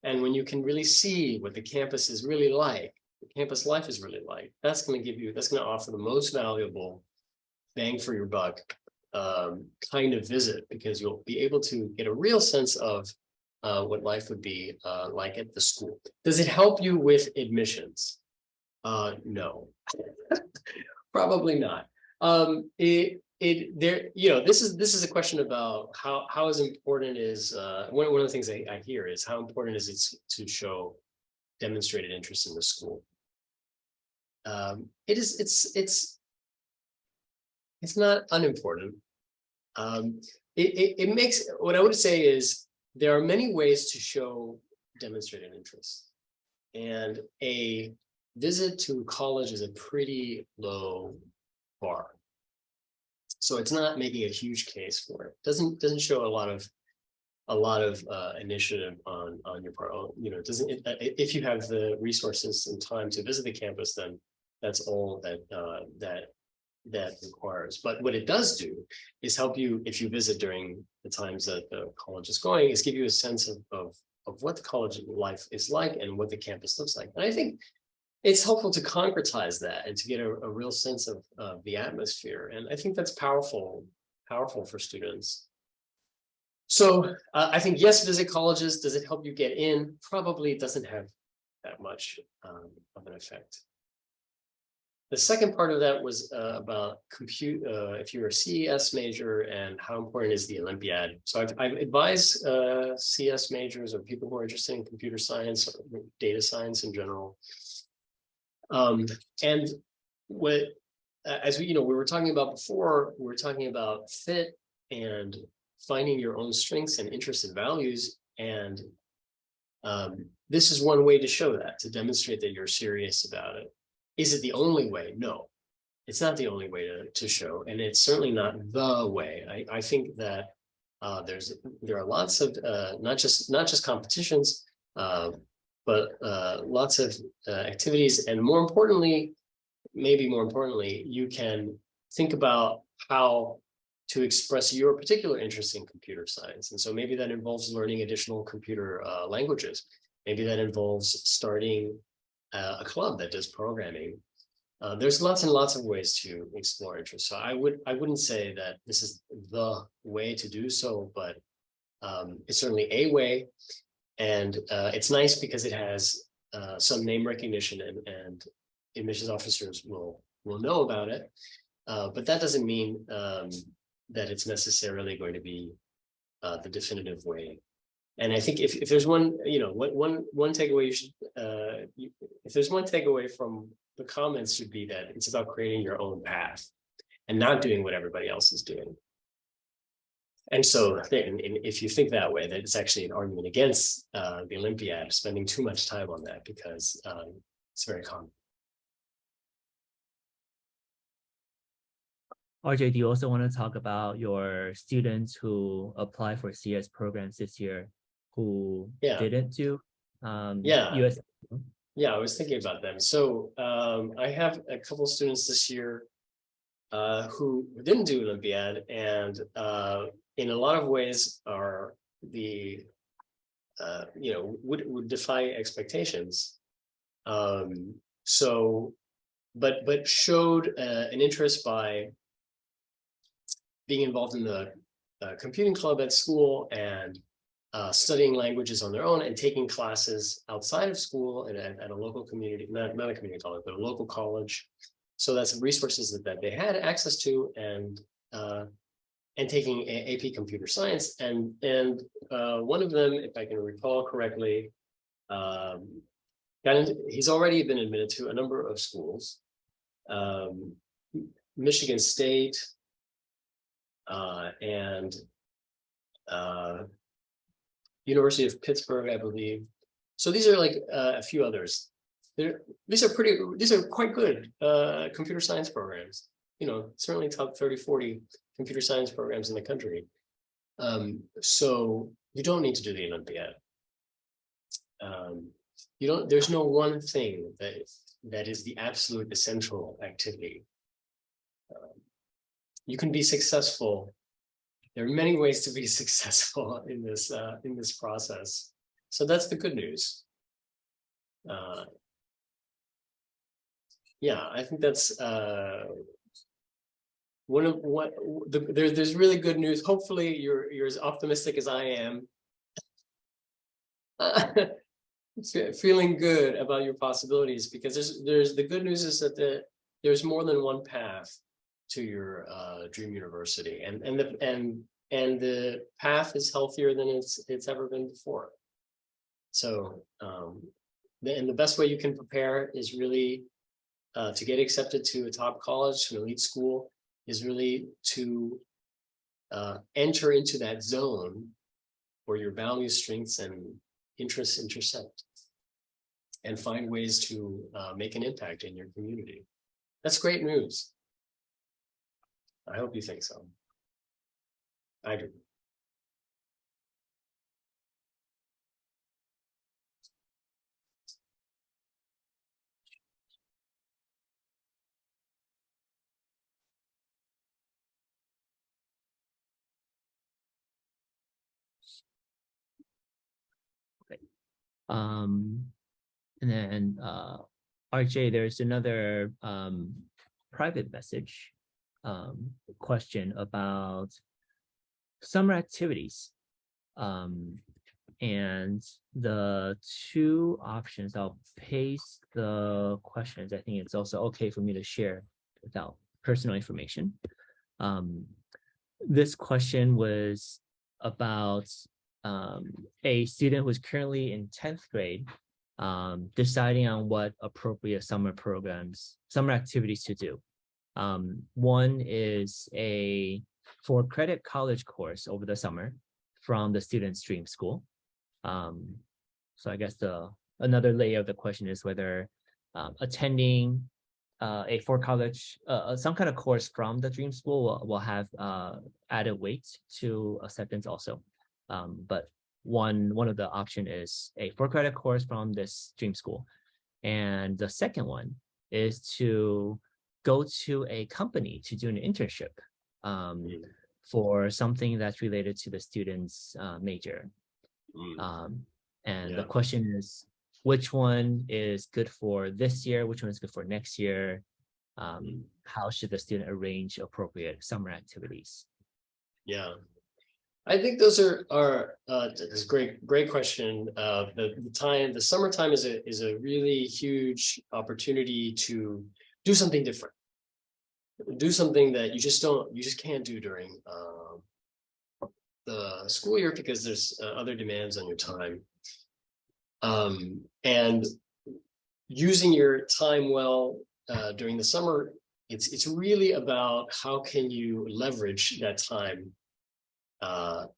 [SPEAKER 1] and when you can really see what the campus is really like, the campus life is really like. That's going to offer the most valuable bang for your buck kind of visit, because you'll be able to get a real sense of what life would be like at the school. Does it help you with admissions? No, probably not. This is a question about how is important is one of the things I hear is how important is it to show demonstrated interest in the school. It's not unimportant. It makes, what I would say is there are many ways to show demonstrated interest, and a visit to college is a pretty low bar. So it's not making a huge case for it. Doesn't show a lot of initiative on your part. It doesn't. If you have the resources and time to visit the campus, then that's all that requires. But what it does do is help you, if you visit during the times that the college is going, is give you a sense of what the college life is like and what the campus looks like. And I think it's helpful to concretize that and to get a real sense of the atmosphere. And I think that's powerful for students. So I think, yes, visit colleges. Does it help you get in? Probably it doesn't have that much of an effect. The second part of that was about if you're a CES major and how important is the Olympiad. So I've advised CS majors or people who are interested in computer science or data science in general. And what, as we were talking about before, we were talking about fit and finding your own strengths and interests and values. And this is one way to show that, to demonstrate that you're serious about it. Is it the only way? No, it's not the only way to show, and it's certainly not the way. I think that there are lots of not just competitions, but lots of activities, and maybe more importantly, you can think about how to express your particular interest in computer science. And so maybe that involves learning additional computer languages. Maybe that involves starting a club that does programming. There's lots and lots of ways to explore interest. So I wouldn't say that this is the way to do so, but it's certainly a way. And it's nice because it has some name recognition, and admissions officers will know about it. But that doesn't mean that it's necessarily going to be the definitive way. And I think if there's one takeaway if there's one takeaway from the comments, should be that it's about creating your own path and not doing what everybody else is doing. And so if you think that way, that it's actually an argument against the Olympiad, spending too much time on that, because it's very common.
[SPEAKER 3] RJ, do you also want to talk about your students who apply for CS programs this year who didn't do US?
[SPEAKER 1] Yeah, I was thinking about them. So I have a couple students this year who didn't do Olympiad, and in a lot of ways are would defy expectations. So, but showed an interest by being involved in the computing club at school and studying languages on their own and taking classes outside of school and at a local community, not a community college, but a local college. So that's resources that they had access to, and taking AP computer science. And one of them, if I can recall correctly, he's already been admitted to a number of schools, Michigan State, and University of Pittsburgh, I believe. So these are like a few others. These are quite good computer science programs. Certainly top 30, 40 computer science programs in the country. So you don't need to do the Olympiad. There's no one thing that is the absolute essential activity. You can be successful. There are many ways to be successful in this process. So that's the good news. Yeah, I think that's there's really good news. Hopefully you're as optimistic as I am. Feeling good about your possibilities, because there's the good news is that there's more than one path to your dream university, and the path is healthier than it's ever been before. So and the best way you can prepare is really to get accepted to a top college, to an elite school, is really to enter into that zone where your values, strengths, and interests intersect, and find ways to make an impact in your community. That's great news. I hope you think so. I do.
[SPEAKER 3] And then RJ, there's another private message question about summer activities. And the two options, I'll paste the questions. I think it's also okay for me to share without personal information. This question was about a student who's currently in 10th grade, deciding on what appropriate summer activities to do. One is a 4-credit college course over the summer from the student's dream school. So I guess another layer of the question is whether attending a college, some kind of course from the dream school will have added weight to acceptance also. But one of the option is a 4-credit course from this dream school. And the second one is to go to a company to do an internship for something that's related to the student's major. And the question is, which one is good for this year? Which one is good for next year? How should the student arrange appropriate summer activities?
[SPEAKER 1] Yeah, I think those are this great question. The summertime is a really huge opportunity to do something different, do something that you just can't do during the school year, because there's other demands on your time. And using your time well during the summer, it's really about how can you leverage that time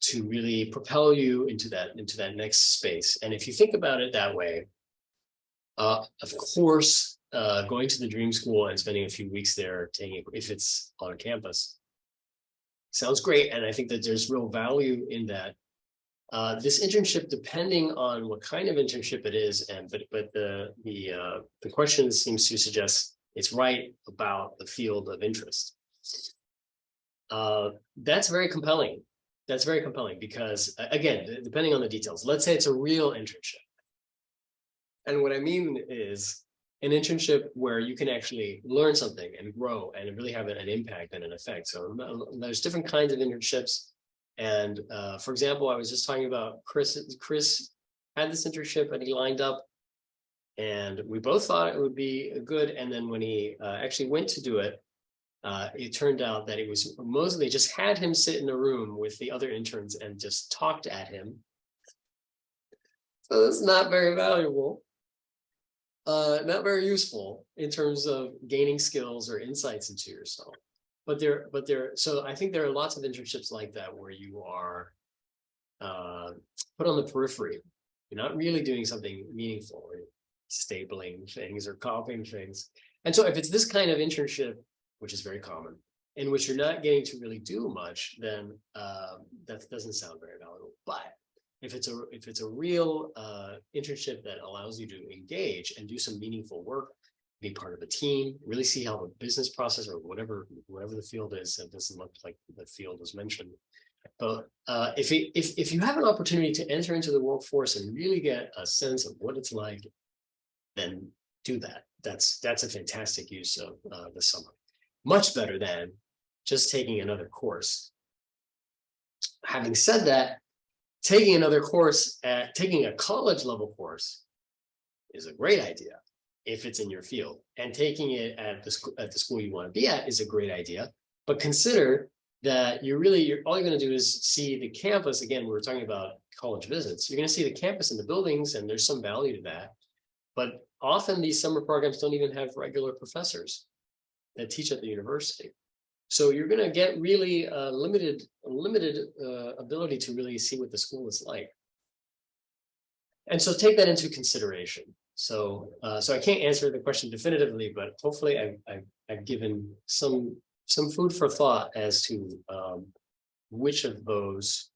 [SPEAKER 1] to really propel you into that next space. And if you think about it that way, of course, going to the dream school and spending a few weeks there, if it's on campus, sounds great. And I think that there's real value in that. This internship, depending on what kind of internship it is, but the question seems to suggest it's right about the field of interest. That's very compelling. That's very compelling because, again, depending on the details, let's say it's a real internship. And what I mean is an internship where you can actually learn something and grow and really have an impact and an effect. So there's different kinds of internships. And for example, I was just talking about Chris had this internship and he lined up, and we both thought it would be good. And then when he actually went to do it, it turned out that it was mostly just had him sit in a room with the other interns and just talked at him. So that's not very valuable, not very useful in terms of gaining skills or insights into yourself. So I think there are lots of internships like that where you are put on the periphery. You're not really doing something meaningful, right? Stapling things or copying things. And so if it's this kind of internship, which is very common, in which you're not getting to really do much, then that doesn't sound very valuable. But if it's a real internship that allows you to engage and do some meaningful work, be part of a team, really see how the business process or whatever the field is, it doesn't look like the field was mentioned. But if you have an opportunity to enter into the workforce and really get a sense of what it's like, then do that. That's a fantastic use of the summer. Much better than just taking another course. Having said that, taking another course taking a college level course is a great idea if it's in your field, and taking it at the school you want to be at is a great idea. But consider that all you're going to do is see the campus. Again, we were talking about college visits. You're going to see the campus and the buildings, and there's some value to that. But often these summer programs don't even have regular professors that teach at the university. So you're going to get really limited ability to really see what the school is like. And so take that into consideration. So I can't answer the question definitively, but hopefully I've given some food for thought as to which of those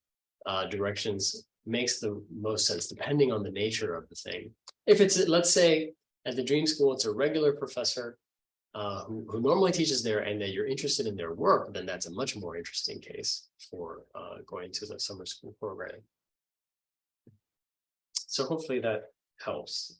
[SPEAKER 1] directions makes the most sense, depending on the nature of the thing. If it's, let's say, at the Dream School, it's a regular professor who normally teaches there, and that you're interested in their work, then that's a much more interesting case for going to the summer school program. So hopefully that helps.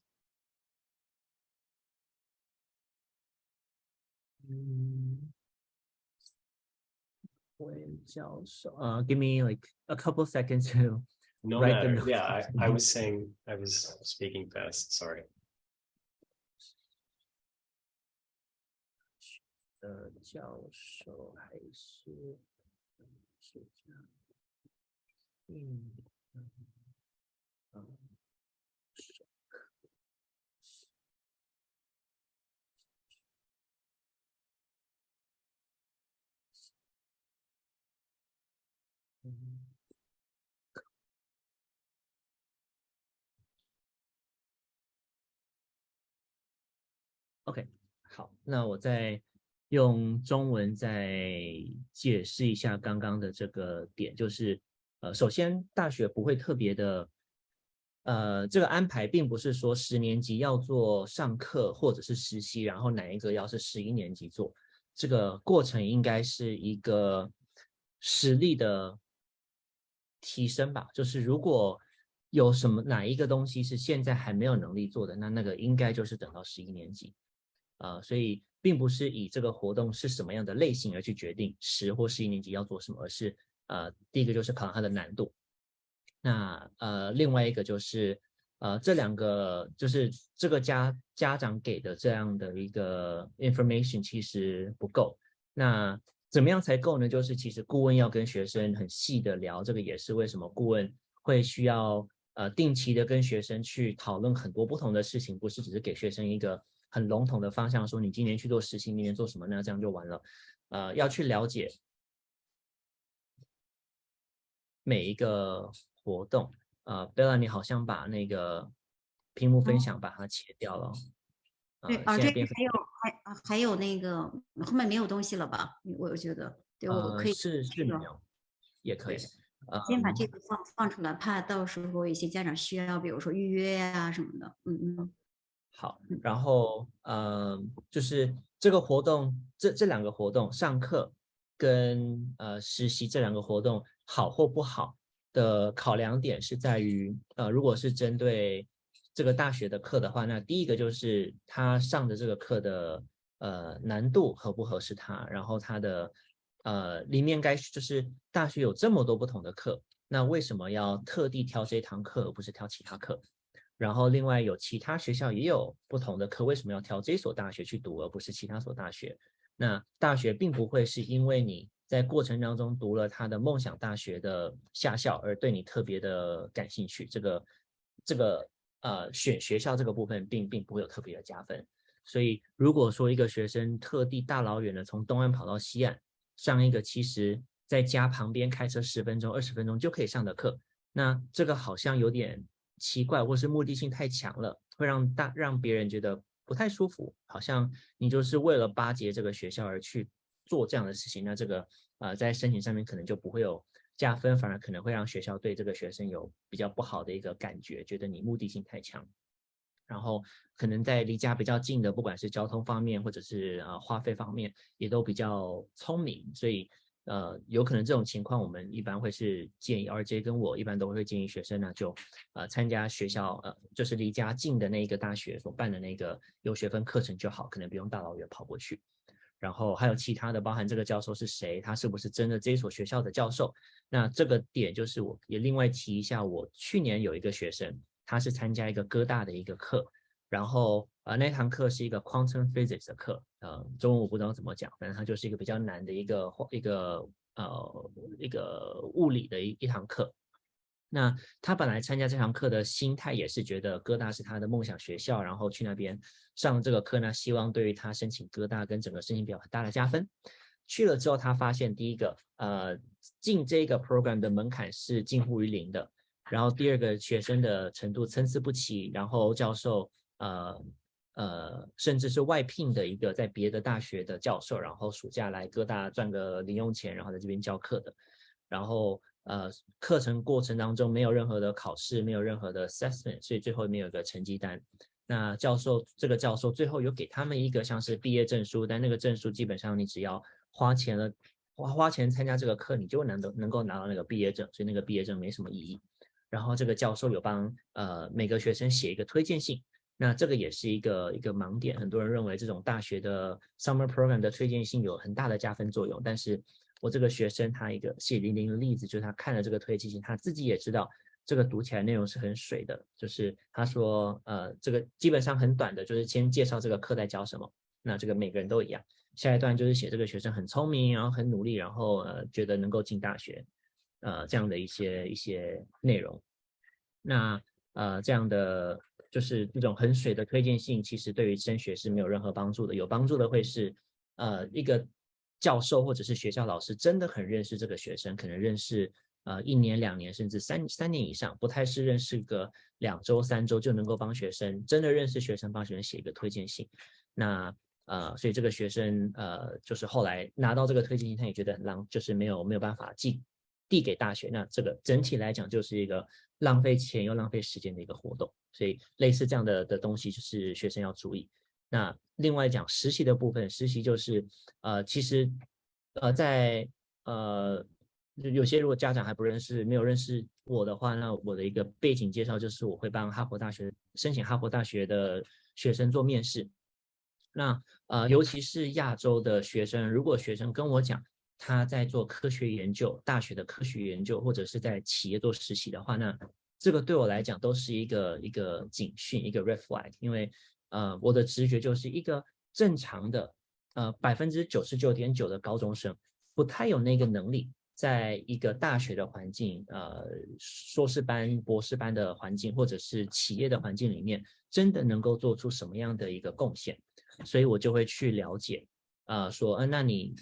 [SPEAKER 3] Give me like a couple seconds to
[SPEAKER 1] no
[SPEAKER 3] write
[SPEAKER 1] matter.
[SPEAKER 3] the notes.
[SPEAKER 1] Yeah, I was speaking fast. Sorry.
[SPEAKER 3] 教授还是学家OK， 好，那我再用中文再解释一下刚刚的这个点，就是首先大学不会特别的，这个安排并不是说10年级要做上课或者是实习，然后哪一个要是11年级做，这个过程应该是一个实力的提升吧，就是如果有哪一个东西是现在还没有能力做的，那个应该就是等到11年级。所以并不是以这个活动是什么样的类型而去决定10或11年级要做什么，而是第一个就是考量它的难度，那另外一个就是这两个就是这个家长给的这样的一个 information 其实不够，那怎么样才够呢？就是其实顾问要跟学生很细的聊，这个也是为什么顾问会需要定期的跟学生去讨论很多不同的事情，不是只是给学生一个很笼统的方向，说你今年去做实习，明年做什么，那这样就完了。要去了解每一个活动。Bella， 你好像把那个屏幕分享把它切掉了。
[SPEAKER 2] 对，这个还有那个后面没有东西了吧？我觉得，对，我可以
[SPEAKER 3] 是没有，也可以。
[SPEAKER 2] 先把这个放出来，怕到时候有些家长需要，比如说预约呀什么的。
[SPEAKER 3] 好，然后就是这个活动，这两个活动，上课跟实习这两个活动好或不好的考量点是在于，如果是针对这个大学的课的话，那第一个就是他上的这个课的难度合不合适他，然后他的里面就是大学有这么多不同的课，那为什么要特地挑这堂课而不是挑其他课？然后另外有其他学校也有不同的课，为什么要挑这所大学去读而不是其他所大学？那大学并不会是因为你在过程当中读了他的梦想大学的下校而对你特别的感兴趣，这个选学校这个部分并不会有特别的加分。所以如果说一个学生特地大老远的从东岸跑到西岸上一个其实在家旁边开车10分钟20分钟就可以上的课，那这个好像有点奇怪，或是目的性太强了，会让别人觉得不太舒服，好像你就是为了巴结这个学校而去做这样的事情，那这个在申请上面可能就不会有加分，反而可能会让学校对这个学生有比较不好的一个感觉，觉得你目的性太强。然后可能在离家比较近的，不管是交通方面或者是花费方面，也都比较聪明，所以有可能这种情况，我们一般会是建议 RJ 跟我一般都会建议学生呢，就参加学校就是离家近的那个大学所办的那个有学分课程就好，可能不用大老远跑过去。然后还有其他的，包含这个教授是谁，他是不是真的这所学校的教授。那这个点就是我也另外提一下，我去年有一个学生，他是参加一个哥大的一个课，然后那堂课是一个 quantum physics 的课，中文我不知道怎么讲，反正它就是一个比较难的一个物理的一堂课。那他本来参加这堂课的心态也是觉得哥大是他的梦想学校，然后去那边上这个课呢，希望对于他申请哥大跟整个申请表很大的加分。去了之后，他发现第一个，进这个 program 的门槛是近乎于零的，然后第二个，学生的程度参差不齐，然后教授甚至是外聘的一个在别的大学的教授，然后暑假来哥大赚个零用钱，然后在这边教课的，然后课程过程当中没有任何的考试，没有任何的 assessment， 所以最后没有一个成绩单。那这个教授最后有给他们一个像是毕业证书，但那个证书基本上你只要花钱参加这个课，你就能够拿到那个毕业证，所以那个毕业证没什么意义。然后这个教授有帮每个学生写一个推荐信，那这个也是一个盲点，很多人认为这种大学的 summer program 的推荐信有很大的加分作用，但是我这个学生他一个血淋淋的例子，就是他看了这个推荐信，他自己也知道这个读起来内容是很水的，就是他说这个基本上很短的，就是先介绍这个课在教什么，那这个每个人都一样，下一段就是写这个学生很聪明，然后很努力，然后觉得能够进大学，这样的一些内容。那这样的就是这种很水的推荐信，其实对于升学是没有任何帮助的。有帮助的会是一个教授或者是学校老师真的很认识这个学生，可能认识1年2年甚至3年以上，不太是认识个2周3周就能够帮学生真的认识学生，帮学生写一个推荐信。那所以这个学生就是后来拿到这个推荐信，他也觉得很就是没有办法递给大学。那这个整体来讲就是一个浪费钱又浪费时间的一个活动。所以类似这样的东西，就是学生要注意。那另外讲实习的部分，实习就是其实在有些如果家长还没有认识我的话，那我的一个背景介绍就是我会帮申请哈佛大学的学生做面试。那尤其是亚洲的学生，如果学生跟我讲他在做科学研究，大学的科学研究，或者是在企业做实习的话，那这个对我来讲都是一个警讯，一个 red flag， 因为我的直觉就是一个正常的99.9%的高中生不太有那个能力，在一个大学的环境，硕士班、博士班的环境，或者是企业的环境里面，真的能够做出什么样的一个贡献，所以我就会去了解。说那你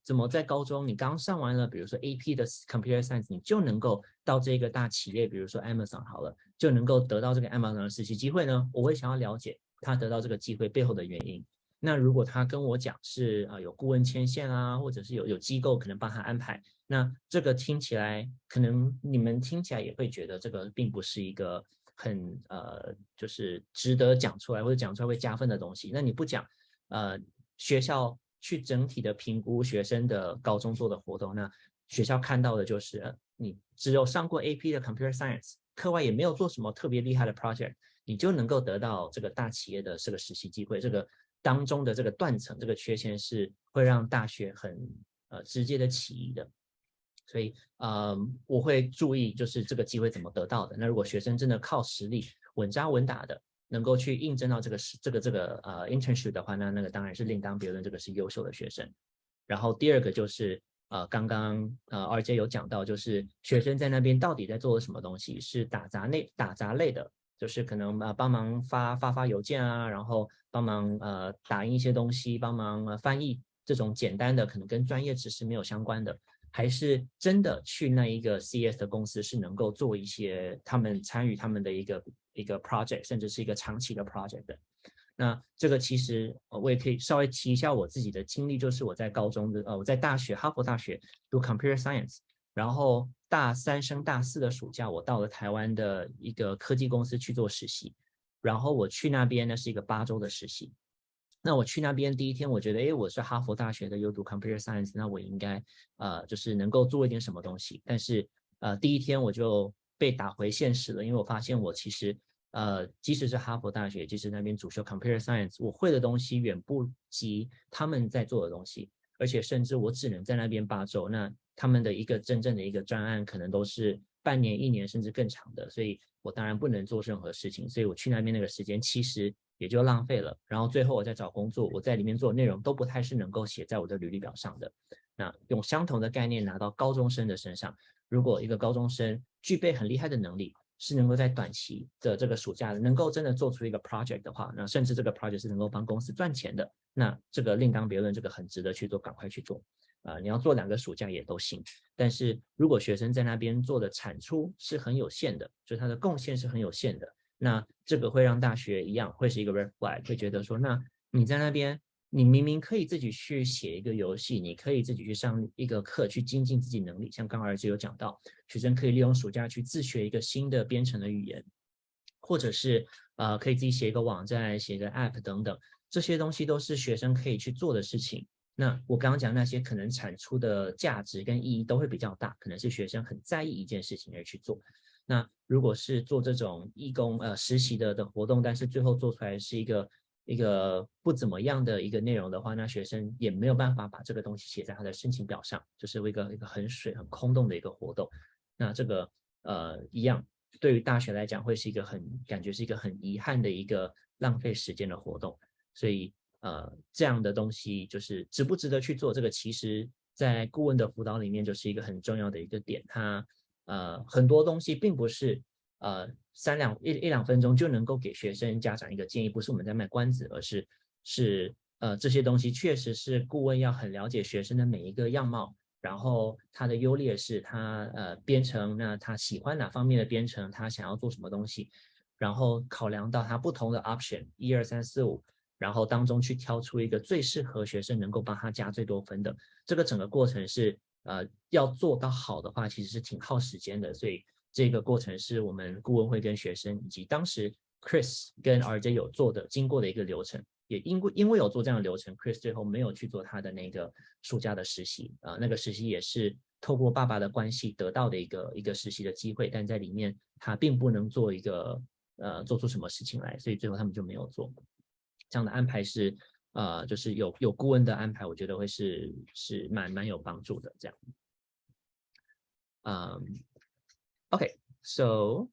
[SPEAKER 3] 怎么在高中你刚上完了比如说 AP 的 Computer Science 你就能够到这个大企业，比如说 Amazon 好了，就能够得到这个 Amazon 的实习机会呢？我会想要了解他得到这个机会背后的原因。那如果他跟我讲是有顾问牵线啊，或者是有机构可能帮他安排，那这个听起来可能你们听起来也会觉得这个并不是一个很就是值得讲出来或者讲出来会加分的东西。那你不讲学校去整体的评估学生的高中做的活动，那学校看到的就是你只有上过 AP 的 Computer Science， 课外也没有做什么特别厉害的 project， 你就能够得到这个大企业的这个实习机会。这个当中的这个断层，这个缺陷是会让大学很直接的起疑的。所以我会注意就是这个机会怎么得到的。那如果学生真的靠实力稳扎稳打的能够去应征到这个internship 的话，那个当然是另当别论，这个是优秀的学生。然后第二个就是刚刚RJ 有讲到，就是学生在那边到底在做什么东西，是打杂类的，就是可能帮忙发邮件啊，然后帮忙打印一些东西，帮忙翻译，这种简单的可能跟专业知识没有相关的。还是真的去那一个 CS 的公司是能够做一些他们参与他们的一个 project， 甚至是一个长期的 project 的。那这个其实我也可以稍微提一下我自己的经历，就是我在高中的我在大学哈佛大学读 computer science， 然后大3升大4的暑假，我到了台湾的一个科技公司去做实习，然后我去那边呢是一个8周的实习。那我去那边第一天，我觉得，我是哈佛大学的，又读 computer science， 那我应该就是能够做一点什么东西。但是第一天我就被打回现实了，因为我发现我其实即使是哈佛大学，即使那边主修 computer science， 我会的东西远不及他们在做的东西，而且甚至我只能在那边8周，那他们的一个真正的一个专案可能都是半年、1年甚至更长的，所以我当然不能做任何事情，所以我去那边那个时间其实也就浪费了。然后最后我在找工作，我在里面做的内容都不太是能够写在我的履历表上的。那用相同的概念拿到高中生的身上，如果一个高中生具备很厉害的能力，是能够在短期的这个暑假能够真的做出一个 project 的话，那甚至这个 project 是能够帮公司赚钱的，那这个另当别论，这个很值得去做，赶快去做。你要做2个暑假也都行。但是如果学生在那边做的产出是很有限的，就是他的贡献是很有限的，那这个会让大学一样会是一个 red flag， 会觉得说，那你在那边你明明可以自己去写一个游戏，你可以自己去上一个课去精进自己能力，像刚刚儿子有讲到，学生可以利用暑假去自学一个新的编程的语言，或者是可以自己写一个网站、写一个 app 等等，这些东西都是学生可以去做的事情。那我刚刚讲那些可能产出的价值跟意义都会比较大，可能是学生很在意一件事情而去做。那如果是做这种义工实习的活动，但是最后做出来是一个不怎么样的一个内容的话，那学生也没有办法把这个东西写在他的申请表上，就是一个很水很空洞的一个活动。那这个一样，对于大学来讲会是一个感觉是一个很遗憾的一个浪费时间的活动。所以这样的东西就是值不值得去做，这个其实在顾问的辅导里面就是一个很重要的一个点。它很多东西并不是一两分钟就能够给学生家长一个建议，不是我们在卖关子，而是这些东西确实是顾问要很了解学生的每一个样貌，然后他的优劣势，他编程，那他喜欢哪方面的编程，他想要做什么东西，然后考量到他不同的 option 1、2、3、4、5。然后当中去挑出一个最适合学生能够帮他加最多分的，这个整个过程是要做到好的话，其实是挺耗时间的。所以这个过程是我们顾问会跟学生以及当时 Chris 跟 RJ 有经过的一个流程。也因为有做这样的流程 ，Chris 最后没有去做他的那个暑假的实习那个实习也是透过爸爸的关系得到的一个实习的机会，但在里面他并不能做做出什么事情来，所以最后他们就没有做。这样的安排是就是有顾问的安排，我觉得会是蛮有帮助的。这样，Okay, so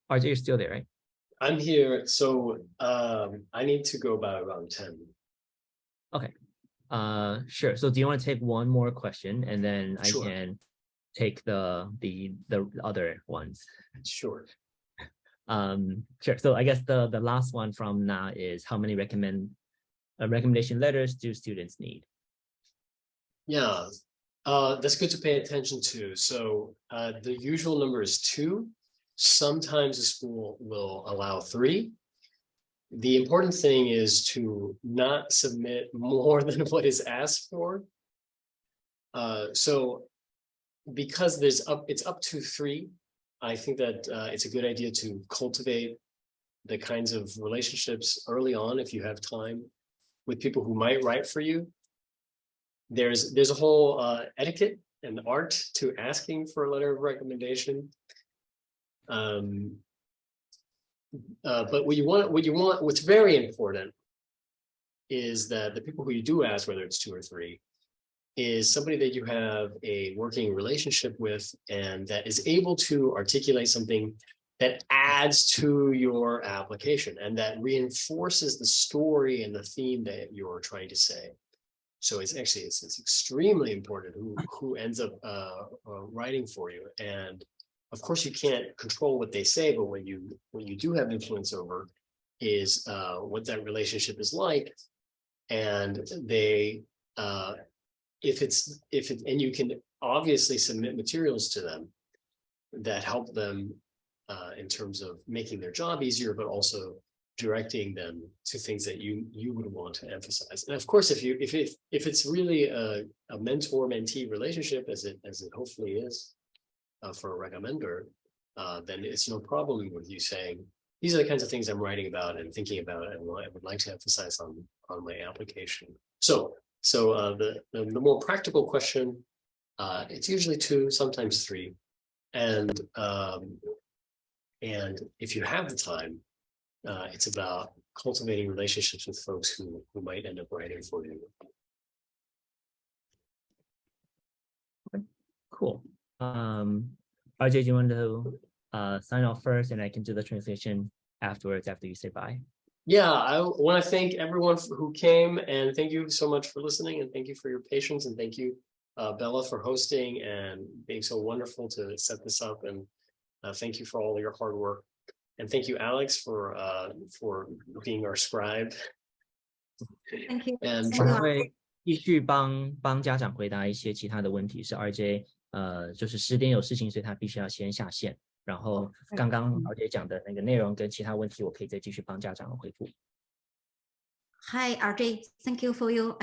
[SPEAKER 3] RJ, you're still there, right?
[SPEAKER 1] I'm here, so I need to go by around 10.
[SPEAKER 3] Okay, sure. So do you want to take one more question and then I
[SPEAKER 1] Sure.
[SPEAKER 3] can take the other ones?
[SPEAKER 1] Sure.
[SPEAKER 3] Sure. So I guess the last one from Na is how many recommendation letters do students need?
[SPEAKER 1] Yeah, that's good to pay attention to. So the usual number is 2. Sometimes the school will allow 3. The important thing is to not submit more than what is asked for. So because it's up to 3, I think that it's a good idea to cultivate the kinds of relationships early on, if you have time, with people who might write for you. There's a whole etiquette and art to asking for a letter of recommendation. But what's very important is that the people who you do ask, whether it's 2 or 3, is somebody that you have a working relationship with and that is able to articulate something that adds to your application and that reinforces the story and the theme that you're trying to say. So it's extremely important who ends up writing for you. And of course you can't control what they say, but what you do have influence over is what that relationship is like. And they and you can obviously submit materials to them that help them in terms of making their job easier, but also directing them to things that you would want to emphasize. And of course, if it's really a mentor-mentee relationship, as it hopefully is for a recommender, then it's no problem with you saying, these are the kinds of things I'm writing about and thinking about and I would like to emphasize on my application. So the more practical question, it's usually 2, sometimes 3. And if you have the time, it's about cultivating relationships with folks who might end up writing for you.
[SPEAKER 3] Okay, cool. RJ, do you want to sign off first, and I can do the translation afterwards after you say bye?
[SPEAKER 1] Yeah, I want to thank everyone who came, and thank you so much for listening, and thank you for your patience, and thank you, Bella, for hosting and being so wonderful to set this up, and thank you for all your hard work, and thank you, Alex, for being our scribe.
[SPEAKER 2] Thank you.
[SPEAKER 1] And
[SPEAKER 3] 我会继续帮家长回答一些其他的问题，是 RJ 就是10点有事情，所以他必须要先下线。然后刚刚RJ讲的那个内容跟其他问题，我可以再继续帮家长回复。
[SPEAKER 2] Hi RJ, thank you for your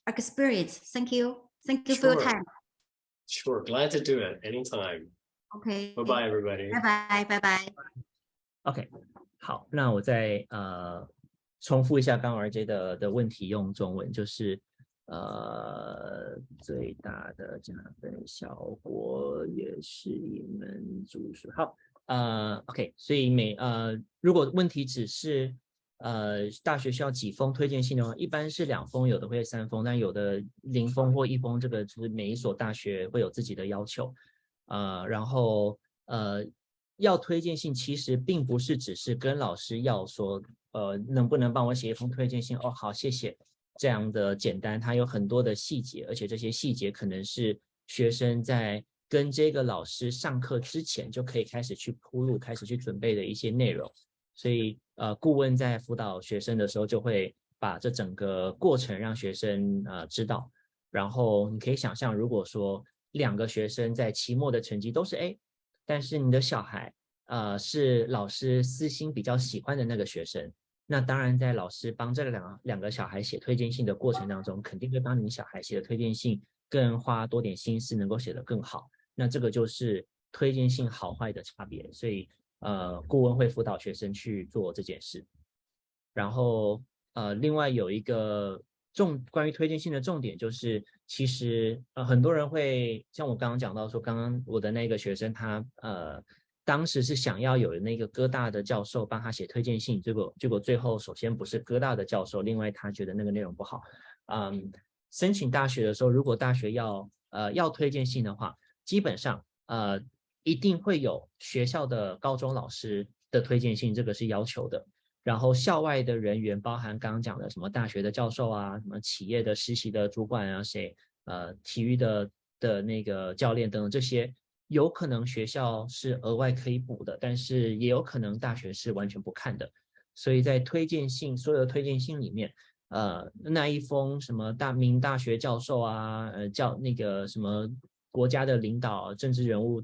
[SPEAKER 2] experience. Thank you for your time.
[SPEAKER 1] Sure, glad to do it anytime.
[SPEAKER 2] Okay.
[SPEAKER 1] Bye bye everybody.
[SPEAKER 2] Bye bye.
[SPEAKER 3] OK， 好，那我再重复一下刚 RJ 的问题，用中文就是最大的加分效果也是一门主数。好，OK， 所以如果问题只是大学需要几封推荐信的话，一般是2封，有的会3封，但有的0封或1封，这个就是每一所大学会有自己的要求。然后要推荐信其实并不是只是跟老师要说能不能帮我写一封推荐信，哦好谢谢，这样的简单，它有很多的细节，而且这些细节可能是学生在跟这个老师上课之前就可以开始去铺路，开始去准备的一些内容。所以顾问在辅导学生的时候就会把这整个过程让学生知道。然后你可以想象，如果说2个学生在期末的成绩都是 A， 但是你的小孩是老师私心比较喜欢的那个学生，那当然在老师帮这两个小孩写推荐信的过程当中，肯定会帮你小孩写的推荐信更花多点心思，能够写得更好。那这个就是推荐信好坏的差别，所以顾问会辅导学生去做这件事。然后另外有一个关于推荐信的重点就是，其实很多人会像我刚刚讲到说，刚刚我的那个学生他当时是想要有那个哥大的教授帮他写推荐信，结果最后首先不是哥大的教授，另外他觉得那个内容不好。申请大学的时候，如果大学要推荐信的话，基本上一定会有学校的高中老师的推荐信，这个是要求的。然后校外的人员，包含刚刚讲的什么大学的教授啊，什么企业的实习的主管啊，体育的那个教练等等，这些有可能学校是额外可以补的，但是也有可能大学是完全不看的。所以在所有的推荐信里面，那一封什么大学教授啊，那个什么国家的领导、政治人物、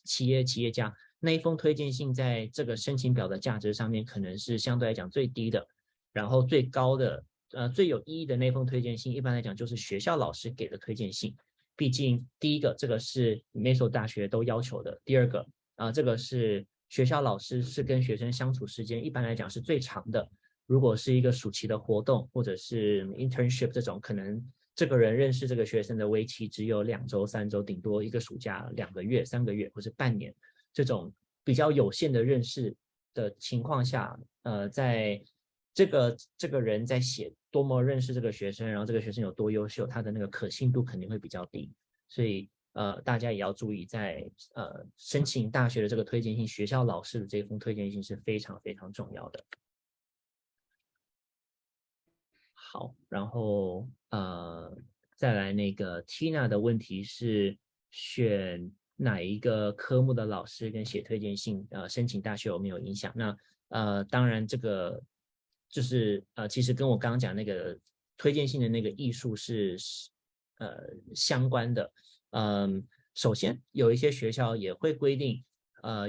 [SPEAKER 3] 企业家，那一封推荐信在这个申请表的价值上面可能是相对来讲最低的，然后最高的最有意义的那封推荐信，一般来讲就是学校老师给的推荐信。毕竟第一个，这个是每所大学都要求的；第二个，这个是学校老师是跟学生相处时间一般来讲是最长的。如果是一个暑期的活动或者是 internship 这种，可能这个人认识这个学生的为期只有2周、3周，顶多1个暑假、2个月、3个月或是半年，这种比较有限的认识的情况下，在这个人在写多么认识这个学生，然后这个学生有多优秀，他的那个可信度肯定会比较低。所以大家也要注意，在申请大学的这个推荐信，学校老师的这封推荐信是非常非常重要的。好，然后再来那个 Tina 的问题是选哪一个科目的老师跟写推荐信申请大学有没有影响？那当然这个就是其实跟我刚刚讲那个推荐信的那个艺术是相关的。首先有一些学校也会规定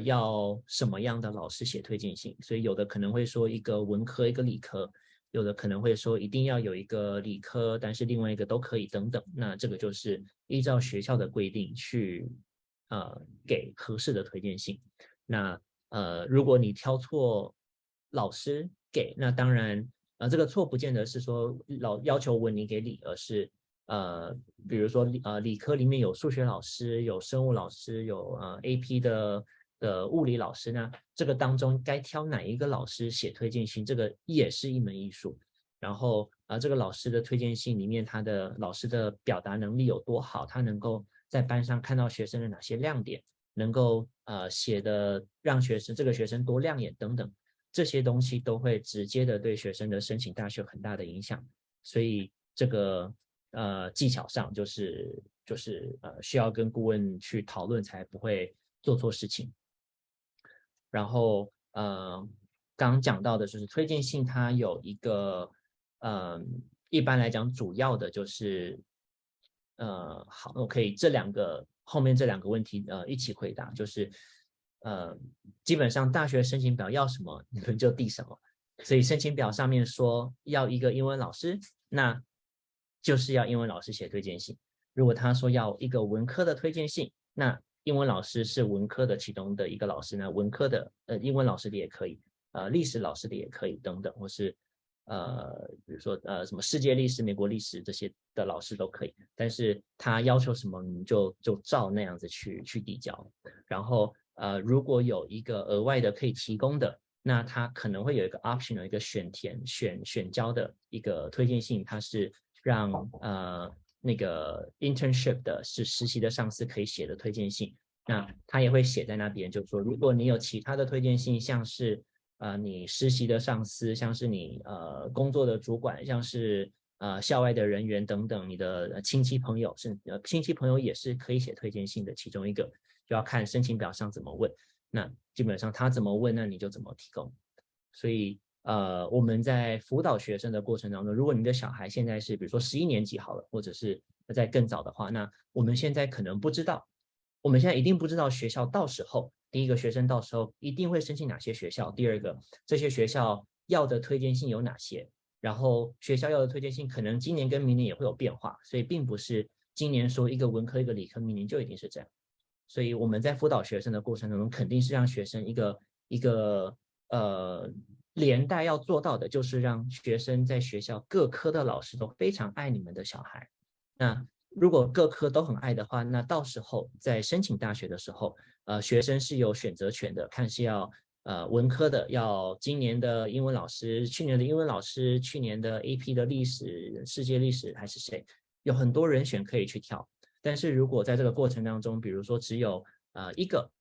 [SPEAKER 3] 要什么样的老师写推荐信，所以有的可能会说一个文科一个理科，有的可能会说一定要有一个理科，但是另外一个都可以等等。那这个就是依照学校的规定去给合适的推荐信。那如果你挑错老师给，那当然这个错不见得是说要求文你给理，而是比如说理科里面有数学老师，有生物老师，有AP 的物理老师，那这个当中该挑哪一个老师写推荐信，这个也是一门艺术。然后这个老师的推荐信里面，他的老师的表达能力有多好，他能够在班上看到学生的哪些亮点，能够写的让这个学生多亮眼等等，这些东西都会直接的对学生的申请大学有很大的影响。所以这个技巧上就是需要跟顾问去讨论，才不会做错事情。然后刚刚讲到的就是推荐信，它有一个一般来讲主要的就是好，我可以后面这两个问题一起回答，就是基本上大学申请表要什么你们就递什么，所以申请表上面说要一个英文老师，那就是要英文老师写推荐信。如果他说要一个文科的推荐信，那英文老师是文科的其中的一个老师，那文科的英文老师的也可以，历史老师的也可以等等，或是比如说什么世界历史、美国历史这些的老师都可以，但是他要求什么你就照那样子去递交。然后如果有一个额外的可以提供的，那他可能会有一个 option， 有一个选交的一个推荐信，它是让那个 internship 的是实习的上司可以写的推荐信，那他也会写在那边，就是说如果你有其他的推荐信，像是你实习的上司，像是你工作的主管，像是校外的人员等等，你的亲戚朋友亲戚朋友也是可以写推荐信的其中一个，就要看申请表上怎么问。那基本上他怎么问，那你就怎么提供。所以我们在辅导学生的过程当中，如果你的小孩现在是比如说11年级好了，或者是在更早的话，那我们现在可能不知道，我们现在一定不知道学校到时候，第一个学生到时候一定会申请哪些学校，第二个这些学校要的推荐信有哪些，然后学校要的推荐信可能今年跟明年也会有变化，所以并不是今年说一个文科一个理科，明年就一定是这样。所以我们在辅导学生的过程当中，肯定是让学生一个连带要做到的，就是让学生在学校各科的老师都非常爱你们的小孩。那如果各科都很爱的话，那到时候在申请大学的时候，学生是有选择权的，看是要文科的要今年的英文老师，去年的英文老师，去年的 AP 的历史、世界历史还是谁，有很多人选可以去挑。但是如果在这个过程当中，比如说只有一个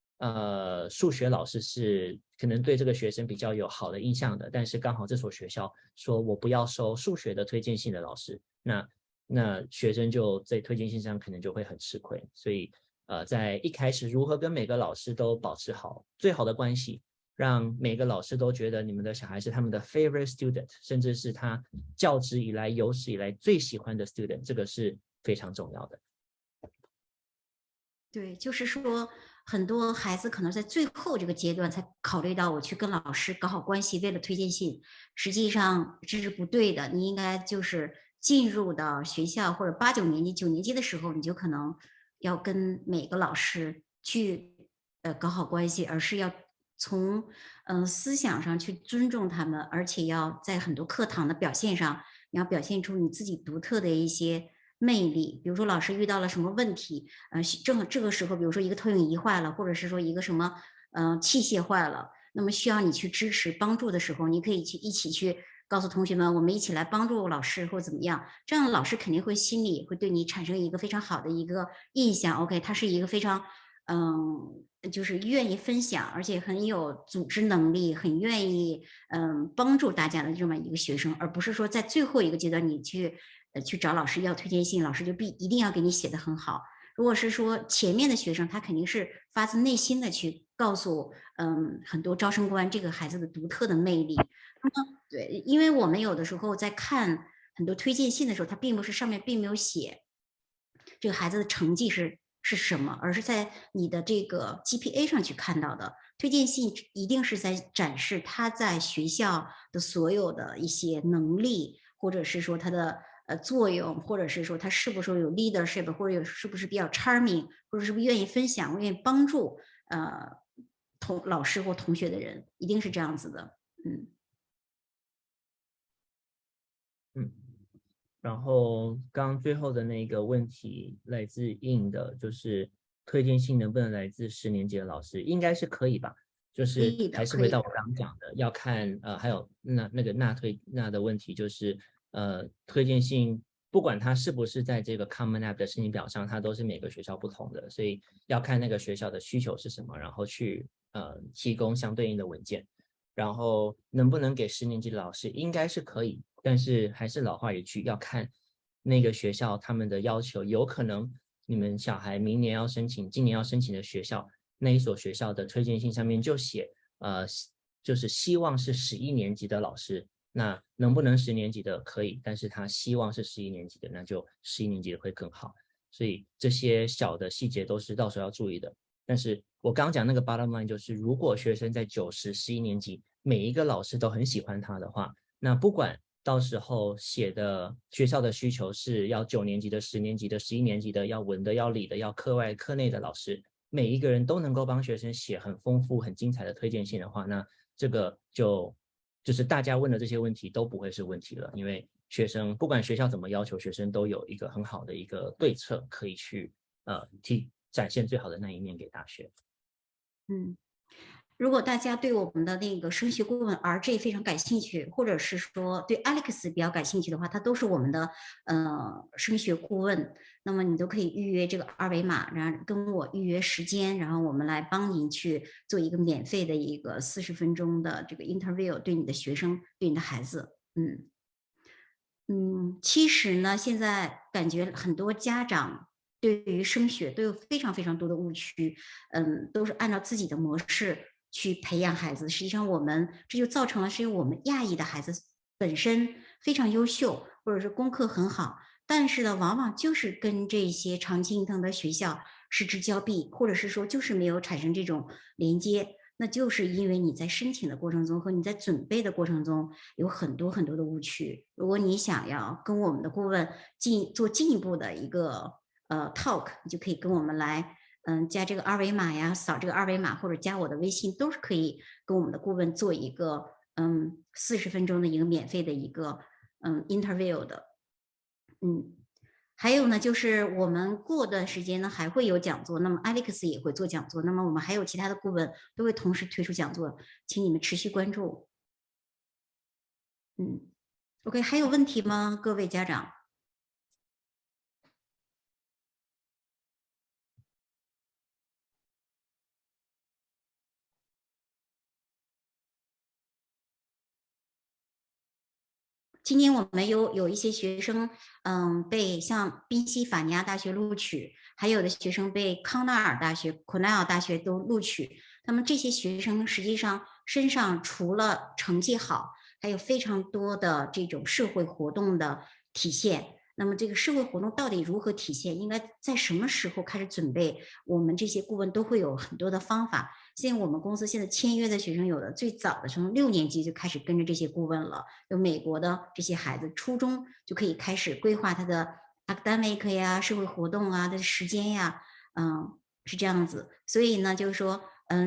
[SPEAKER 3] 数学老师是可能对这个学生比较有好的印象的，但是刚好这所学校说我不要收数学的推荐信的老师，那学生就在推荐信上可能就会很吃亏。所以在一开始如何跟每个老师都保持好最好的关系，让每个老师都觉得你们的小孩是他们的 favorite student， 甚至是他教职以来有史以来最喜欢的 student， 这个是非常重要的。
[SPEAKER 2] 对，就是说很多孩子可能在最后这个阶段才考虑到我去跟老师搞好关系，为了推荐信，实际上这是不对的。你应该就是进入到学校或者8、9年级、9年级的时候，你就可能要跟每个老师去搞好关系，而是要从思想上去尊重他们，而且要在很多课堂的表现上，你要表现出你自己独特的一些魅力。比如说老师遇到了什么问题，正好这个时候，比如说一个投影仪坏了，或者是说一个什么器械坏了，那么需要你去支持帮助的时候，你可以一起去告诉同学们，我们一起来帮助老师或怎么样，这样老师肯定会心里会对你产生一个非常好的一个印象。OK， 他是一个非常就是愿意分享，而且很有组织能力，很愿意帮助大家的这么一个学生，而不是说在最后一个阶段你去找老师要推荐信，老师就一定要给你写得很好。如果是说前面的学生，他肯定是发自内心的去告诉很多招生官这个孩子的独特的魅力。那么对，因为我们有的时候在看很多推荐信的时候，它并不是上面并没有写这个孩子的成绩是什么，而是在你的这个 GPA 上去看到的。推荐信一定是在展示他在学校的所有的一些能力，或者是说他的作用，或者是说他是不是有 leadership， 或者是不是比较 charming， 或者是不是愿意分享、愿意帮助老师或同学的人，一定是这样子的。
[SPEAKER 3] 然后刚最后的那个问题来自 in 的，就是推荐信能不能来自10年级的老师，应该是可以吧？就是还是回到我刚刚讲的，要看还有那个那的问题，就是推荐信不管它是不是在这个 Common App 的申请表上，它都是每个学校不同的，所以要看那个学校的需求是什么，然后去提供相对应的文件。然后能不能给10年级的老师，应该是可以，但是还是老话一句，要看那个学校他们的要求，有可能你们小孩明年要申请，今年要申请的学校，那一所学校的推荐信上面就写就是希望是11年级的老师，那能不能10年级的可以，但是他希望是11年级的，那就11年级的会更好。所以这些小的细节都是到时候要注意的。但是我刚讲那个 bottom line 就是，如果学生在9、10、11年级每一个老师都很喜欢他的话，那不管到时候写的学校的需求是要9年级的、10年级的、11年级的，要文的、要理的、要课外课内的老师，每一个人都能够帮学生写很丰富、很精彩的推荐信的话，那这个就是大家问的这些问题都不会是问题了，因为学生不管学校怎么要求，学生都有一个很好的一个对策可以去展现最好的那一面给大学。
[SPEAKER 2] 如果大家对我们的那个升学顾问 RJ 非常感兴趣，或者是说对 Alex 比较感兴趣的话，他都是我们的升学顾问。那么你都可以预约这个2维码，然后跟我预约时间，然后我们来帮您去做一个免费的一个40分钟的这个 interview， 对你的学生，对你的孩子。其实呢，现在感觉很多家长对于升学都有非常非常多的误区，都是按照自己的模式去培养孩子。实际上这就造成了是因为我们亚裔的孩子本身非常优秀，或者是功课很好，但是呢，往往就是跟这些常青藤的学校失之交臂，或者是说就是没有产生这种连接。那就是因为你在申请的过程中和你在准备的过程中有很多很多的误区。如果你想要跟我们的顾问做进一步的一个talk， 你就可以跟我们来加这个2维码呀，扫这个2维码或者加我的微信，都是可以跟我们的顾问做一个40分钟的一个免费的一个interview 的。还有呢，就是我们过段时间呢还会有讲座，那么 Alex 也会做讲座，那么我们还有其他的顾问都会同时推出讲座，请你们持续关注。OK， 还有问题吗，各位家长？今年我们有一些学生，被像宾夕法尼亚大学录取，还有的学生被康奈尔大学、Cornell大学都录取。那么这些学生实际上身上除了成绩好，还有非常多的这种社会活动的体现。那么这个社会活动到底如何体现？应该在什么时候开始准备？我们这些顾问都会有很多的方法。现在我们公司现在签约的学生，有的最早的从6年级就开始跟着这些顾问了。有美国的这些孩子，初中就可以开始规划他的 academic 呀、社会活动啊的时间呀，是这样子。所以呢，就是说，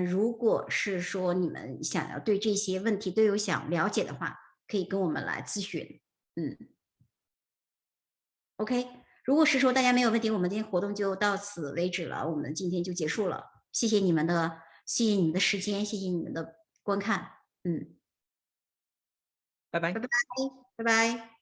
[SPEAKER 2] 如果是说你们想要对这些问题都有想了解的话，可以跟我们来咨询。OK， 如果是说大家没有问题，我们今天活动就到此为止了，我们今天就结束了。谢谢你们的时间，谢谢你们的观看。
[SPEAKER 3] 拜拜。
[SPEAKER 2] 拜拜。拜拜。